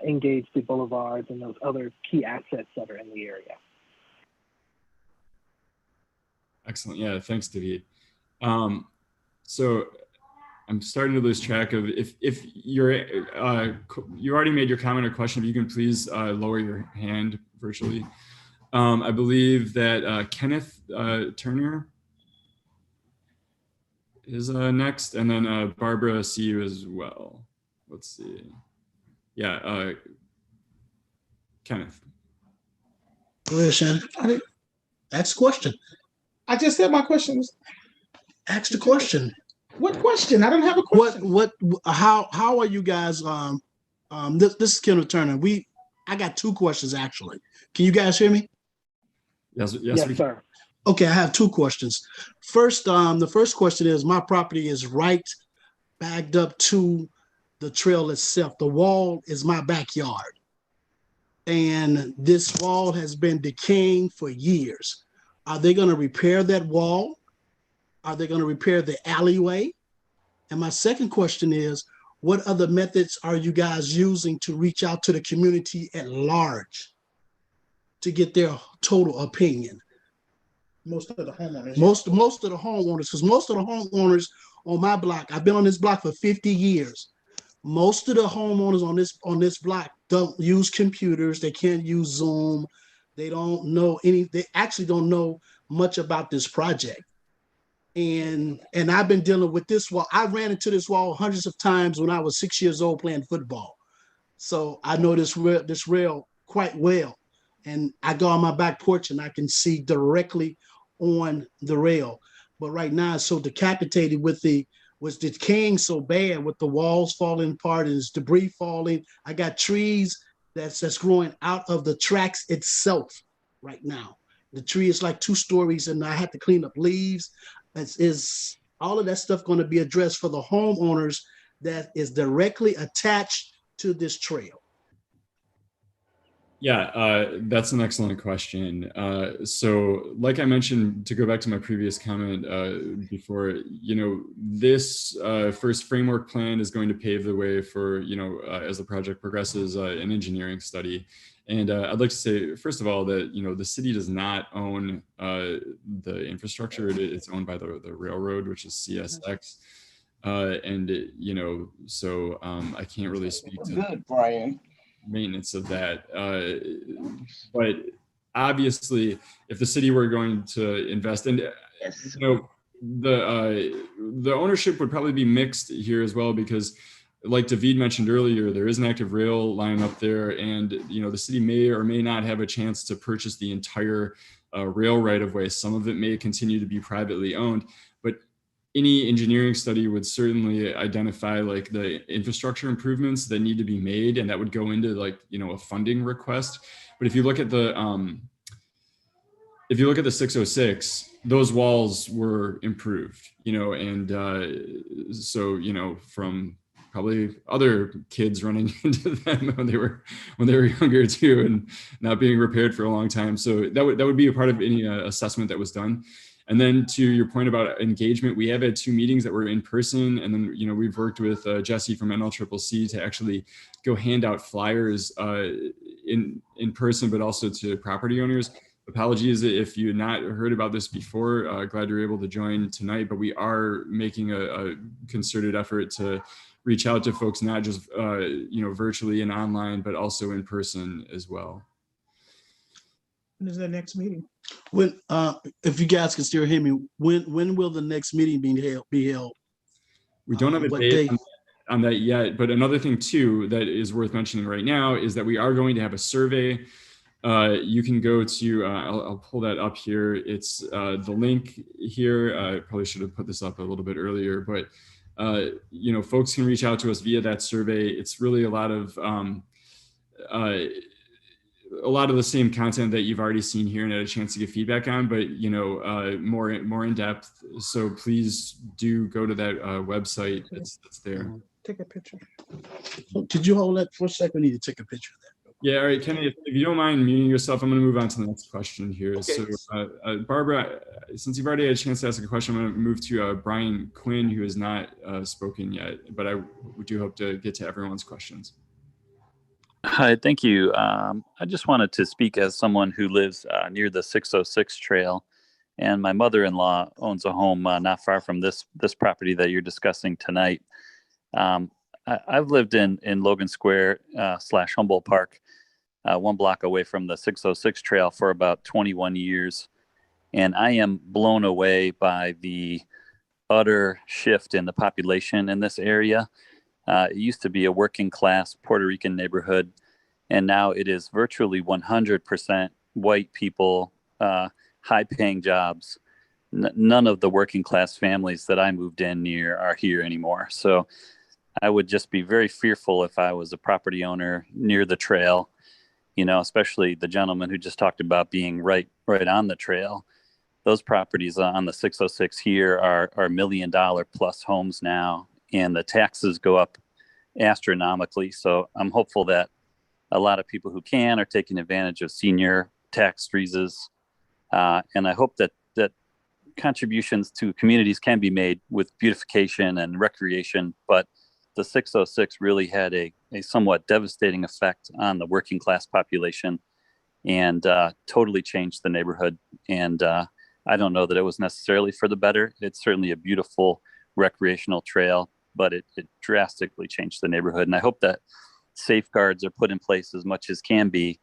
engage the boulevards and those other key assets that are in the area. Excellent. Yeah, thanks, David. So I'm starting to lose track of if you're you already made your comment or question. If you can please lower your hand virtually. I believe that Kenneth Turner is next, and then Barbara, I see you as well. Let's see. Yeah, Kenneth. Go ahead, Shannon. Ask the question. I just said my question was. Ask the question. What question? I don't have a question. How are you guys? This is Kenneth Turner. I got two questions actually. Can you guys hear me? Yes, sir. Okay, I have two questions. First, the first question is, my property is right backed up to the trail itself. The wall is my backyard, and this wall has been decaying for years. Are they going to repair that wall? Are they going to repair the alleyway? And my second question is, what other methods are you guys using to reach out to the community at large to get their total opinion? Most of the homeowners. Most of the homeowners, because most of the homeowners on my block, I've been on this block for 50 years. Most of the homeowners on this block don't use computers. They can't use Zoom. They don't know they actually don't know much about this project. And I've been dealing with this wall. I ran into this wall hundreds of times when I was 6 years old playing football. So I know this rail quite well. And I go on my back porch and I can see directly on the rail. But right now it's so decapitated was decaying so bad with the walls falling apart and it's debris falling. I got trees that's growing out of the tracks itself right now. The tree is like 2 stories and I had to clean up leaves. Is all of that stuff going to be addressed for the homeowners that is directly attached to this trail? Yeah, that's an excellent question. So like I mentioned, to go back to my previous comment before, this first framework plan is going to pave the way for, as the project progresses, an engineering study. And I'd like to say, first of all, that, the city does not own the infrastructure. It's owned by the railroad, which is CSX. So I can't really speak to good, Brian. Maintenance of that. But obviously, if the city were going to invest in, the ownership would probably be mixed here as well, because like David mentioned earlier, there is an active rail line up there, and the city may or may not have a chance to purchase the entire rail right of way. Some of it may continue to be privately owned, but any engineering study would certainly identify like the infrastructure improvements that need to be made, and that would go into like a funding request. But if you look at the 606, those walls were improved, so from probably other kids running into them when they were younger too, and not being repaired for a long time. So that would be a part of any assessment that was done. And then to your point about engagement, we have had 2 meetings that were in person, and then we've worked with Jesse from NLCCC to actually go hand out flyers in person, but also to property owners. Apologies if you had not heard about this before. Glad you're able to join tonight, but we are making a concerted effort to reach out to folks, not just, virtually and online, but also in person as well. When is the next meeting? When, if you guys can still hear me, when will the next meeting be held? We don't have a What date day? on that yet, but another thing too that is worth mentioning right now is that we are going to have a survey. You can go to, I'll pull that up here. It's the link here. I probably should have put this up a little bit earlier, but folks can reach out to us via that survey. It's really a lot of the same content that you've already seen here and had a chance to get feedback on, but more in depth. So please do go to that website that's there. Take a picture. Could you hold that for a second? We need to take a picture of that. Yeah, all right, Kenny, if you don't mind muting yourself, I'm going to move on to the next question here. Okay. So Barbara, since you've already had a chance to ask a question, I'm going to move to Brian Quinn, who has not spoken yet, but I do hope to get to everyone's questions. Hi, thank you. I just wanted to speak as someone who lives near the 606 trail, and my mother-in-law owns a home not far from this property that you're discussing tonight. I've lived in Logan Square / Humboldt Park, 1 block away from the 606 trail for about 21 years, and I am blown away by the utter shift in the population in this area. It used to be a working class Puerto Rican neighborhood, and now it is virtually 100% white people, high paying jobs. None of the working class families that I moved in near are here anymore. So I would just be very fearful if I was a property owner near the trail, especially the gentleman who just talked about being right on the trail. Those properties on the 606 here are $1 million plus homes now, and the taxes go up astronomically. So I'm hopeful that a lot of people who can are taking advantage of senior tax freezes. And I hope that contributions to communities can be made with beautification and recreation, but the 606 really had a somewhat devastating effect on the working class population and totally changed the neighborhood. And I don't know that it was necessarily for the better. It's certainly a beautiful recreational trail, but it drastically changed the neighborhood. And I hope that safeguards are put in place as much as can be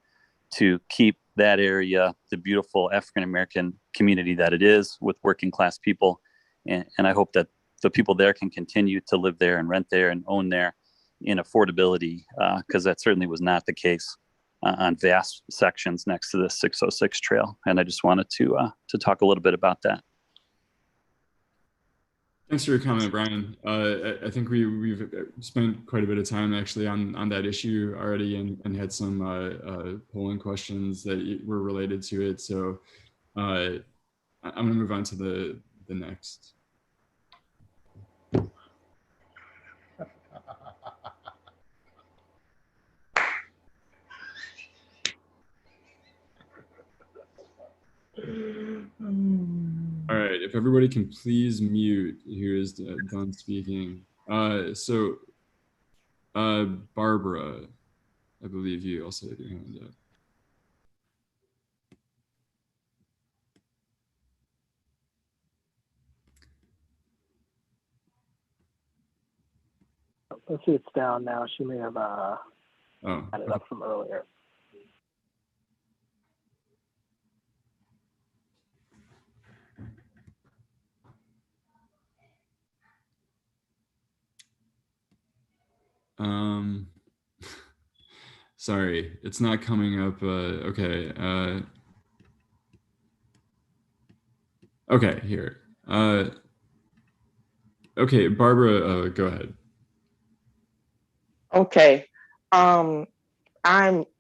to keep that area the beautiful African-American community that it is with working class people. And I hope that the people there can continue to live there and rent there and own there in affordability, because that certainly was not the case on vast sections next to the 606 trail. And I just wanted to talk a little bit about that. Thanks for your comment, Brian. I think we've spent quite a bit of time actually on that issue already and had some polling questions that were related to it. So I'm going to move on to the next. All right, if everybody can please mute who is done speaking. So Barbara, I believe you also had your hand up. Let's see, it's down now. She may have had it up from earlier. Sorry, it's not coming up. Okay. Okay, here. Okay, Barbara, go ahead. Okay. I'm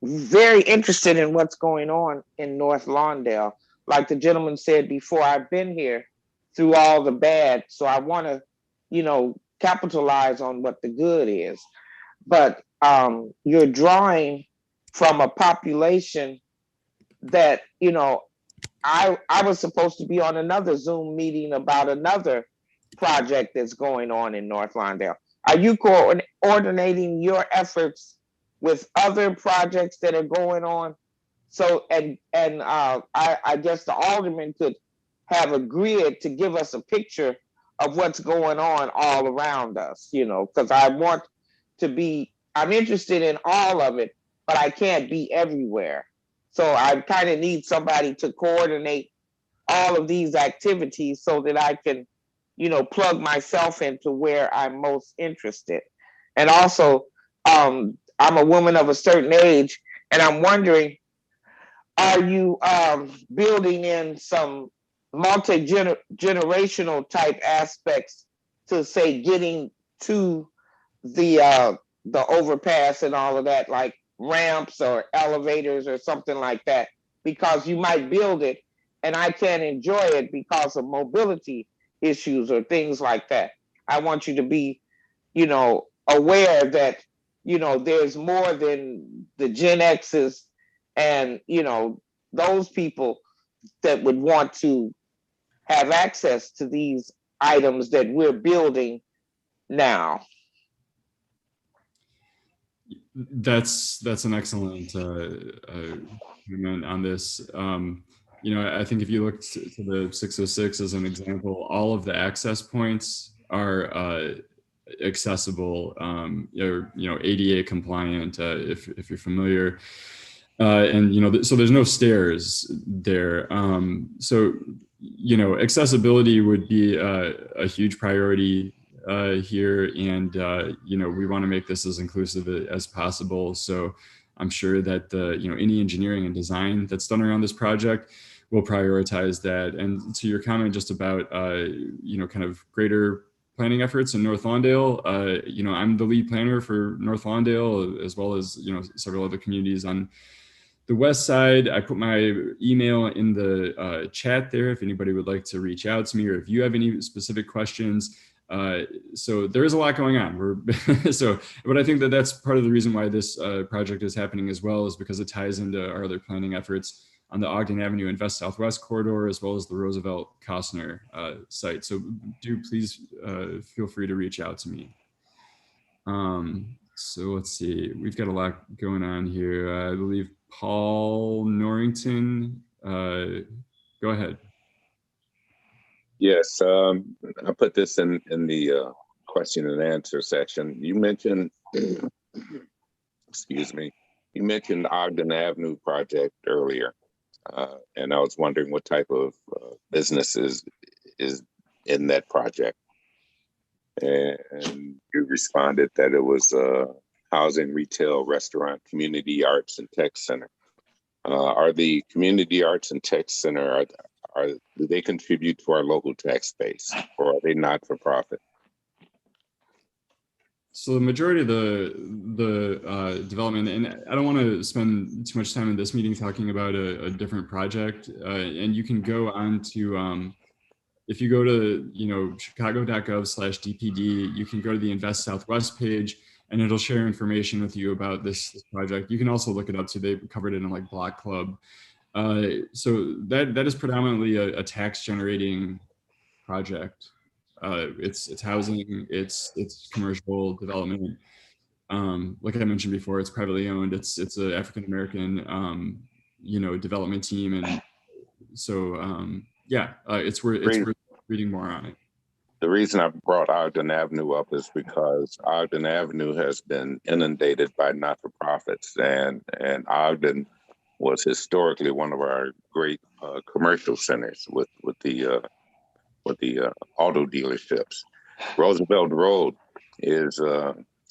very interested in what's going on in North Lawndale. Like the gentleman said before, I've been here through all the bad, so I want to, capitalize on what the good is. But you're drawing from a population that, I was supposed to be on another Zoom meeting about another project that's going on in North Lawndale. Are you coordinating your efforts with other projects that are going on? So, I guess the alderman could have a grid to give us a picture of what's going on all around us, you know, because I'm interested in all of it, but I can't be everywhere. So I kind of need somebody to coordinate all of these activities so that I can, you know, plug myself into where I'm most interested. And also, I'm a woman of a certain age, and I'm wondering, are you building in some multi-generational type aspects to, say, getting to the overpass and all of that, like ramps or elevators or something like that? Because you might build it and I can't enjoy it because of mobility issues or things like that. I want you to be, you know, aware that, you know, there's more than the Gen X's and, you know, those people that would want to have access to these items that we're building now. That's an excellent comment on this. You know, I think if you look to the 606 as an example, all of the access points are accessible, or, you know, ADA compliant, if you're familiar. And, you know, so there's no stairs there. So, you know, accessibility would be a huge priority here. And, you know, we want to make this as inclusive as possible. So I'm sure that you know, any engineering and design that's done around this project will prioritize that. And to your comment just about, you know, kind of greater planning efforts in North Lawndale, you know, I'm the lead planner for North Lawndale, as well as, you know, several other communities on the west side. I put my email in the chat there if anybody would like to reach out to me, or if you have any specific questions. So there is a lot going on. But I think that that's part of the reason why this project is happening as well, is because it ties into our other planning efforts on the Ogden Avenue and West Southwest corridor, as well as the Roosevelt Costner site. So do please feel free to reach out to me. So let's see, we've got a lot going on here. I believe Paul Norrington, go ahead. Yes, I put this in the question and answer section. You mentioned, excuse me, you mentioned the Ogden Avenue project earlier, and I was wondering what type of businesses is in that project. And you responded that it was housing, retail, restaurant, community arts, and tech center. Are the community arts and tech center, do they contribute to our local tax base, or are they not for profit? So the majority of the development, and I don't want to spend too much time in this meeting talking about a different project, and you can go on to, if you go to, you know, chicago.gov/DPD, you can go to the Invest Southwest page, and it'll share information with you about this project. You can also look it up too. They covered it in like Block Club. So that is predominantly a tax generating project. It's housing, it's commercial development. Like I mentioned before, it's privately owned. It's an African American, you know, development team, and so yeah, it's worth reading more on it. The reason I brought Ogden Avenue up is because Ogden Avenue has been inundated by not-for-profits, and Ogden was historically one of our great commercial centers with the auto dealerships. Roosevelt Road is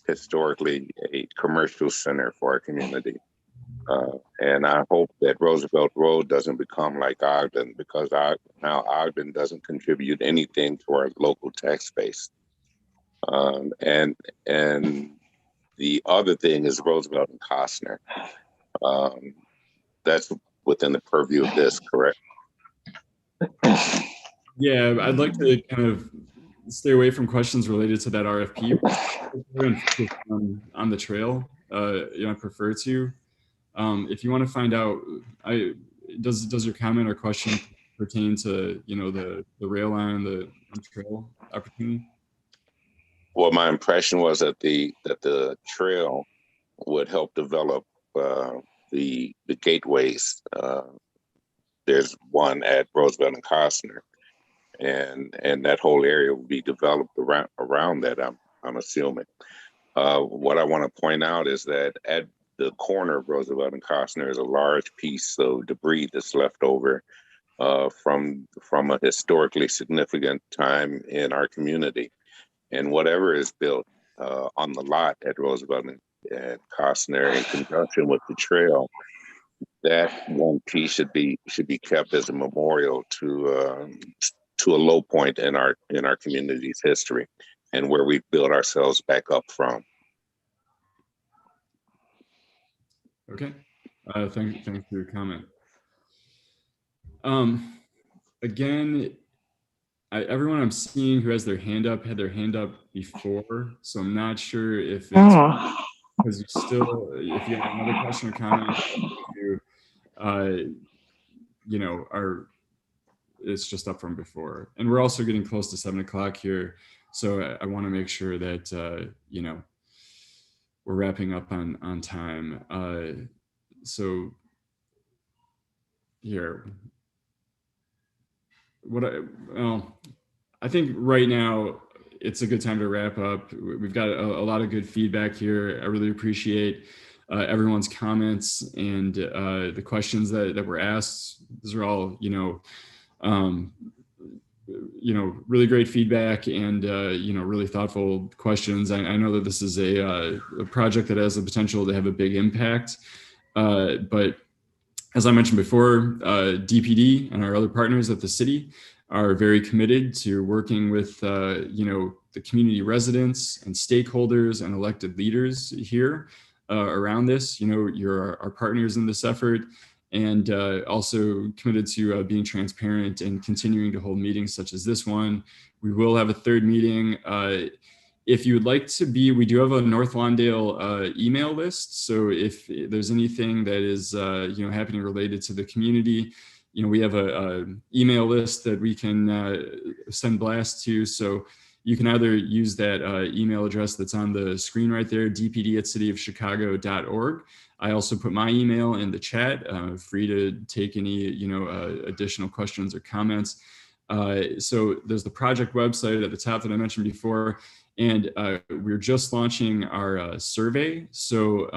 historically a commercial center for our community. And I hope that Roosevelt Road doesn't become like Ogden, because now Ogden doesn't contribute anything to our local tax base. And the other thing is Roosevelt and Costner. That's within the purview of this, correct? Yeah, I'd like to kind of stay away from questions related to that RFP on the trail. You know, I prefer to. If you want to find out, does your comment or question pertain to, you know, the rail line, the trail opportunity? Well, my impression was that the trail would help develop the gateways. There's one at Roosevelt and Costner, and that whole area will be developed around that. I'm assuming. What I want to point out is that at the corner of Roosevelt and Costner is a large piece of debris that's left over from a historically significant time in our community. And whatever is built on the lot at Roosevelt and Costner in conjunction with the trail, that one piece should be kept as a memorial to a low point in our community's history and where we built ourselves back up from. Okay. Thanks for your comment. Again, everyone I'm seeing who has their hand up had their hand up before, so I'm not sure if it's because if you have another question or comment, it's just up from before. And we're also getting close to 7 o'clock here, so I want to make sure that we're wrapping up on time. So here, I think right now it's a good time to wrap up. We've got a lot of good feedback here. I really appreciate everyone's comments and the questions that were asked. These are all, really great feedback and, really thoughtful questions. I know that this is a project that has the potential to have a big impact, but as I mentioned before, DPD and our other partners at the city are very committed to working with, the community residents and stakeholders and elected leaders here around this. You're our partners in this effort, and also committed to being transparent and continuing to hold meetings such as this one. We will have a third meeting. If you would like to be, we do have a North Lawndale email list. So if there's anything that is, happening related to the community, we have a email list that we can send blasts to. So you can either use that email address that's on the screen right there, dpd@cityofchicago.org. I also put my email in the chat. Free to take any, additional questions or comments. So there's the project website at the top that I mentioned before. And we're just launching our survey, so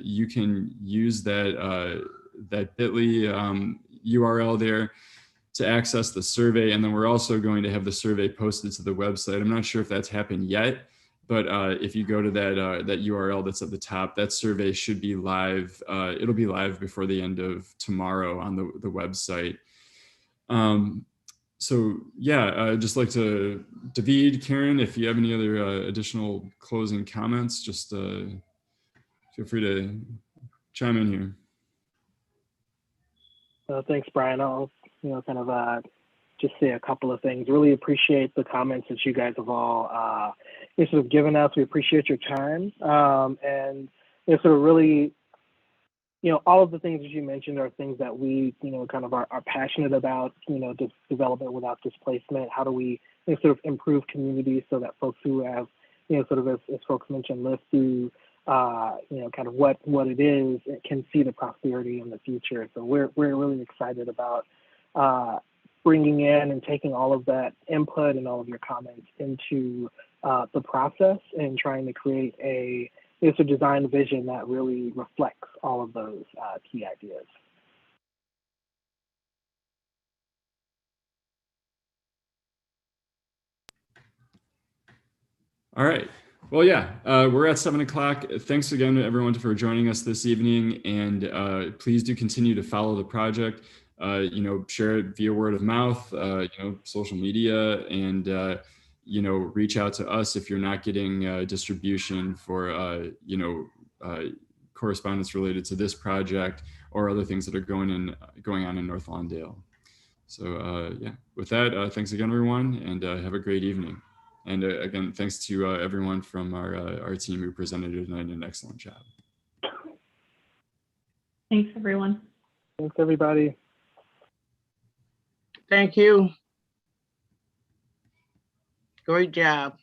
you can use that bit.ly URL there to access the survey. And then we're also going to have the survey posted to the website. I'm not sure if that's happened yet, but if you go to that URL that's at the top, that survey should be live. It'll be live before the end of tomorrow on the website. So yeah, I'd just like to, David, Karen, if you have any other additional closing comments, just feel free to chime in here. Thanks, Brian. I'll, just say a couple of things. Really appreciate the comments that you guys have all sort of given us. We appreciate your time, and sort of really, all of the things that you mentioned are things that we, kind of are passionate about, just development without displacement. How do we sort of improve communities so that folks who have, sort of as folks mentioned, live through, kind of what it is, it can see the prosperity in the future. So we're really excited about bringing in and taking all of that input and all of your comments into the process and trying to create a design vision that really reflects all of those key ideas. All right. Well, yeah, we're at 7 o'clock. Thanks again to everyone for joining us this evening. And please do continue to follow the project, share it via word of mouth, social media, and, reach out to us if you're not getting distribution for, correspondence related to this project or other things that are going on in North Lawndale. So yeah, with that, thanks again, everyone, and have a great evening. And again, thanks to everyone from our team who presented tonight. An excellent job. Thanks, everyone. Thanks, everybody. Thank you. Great job.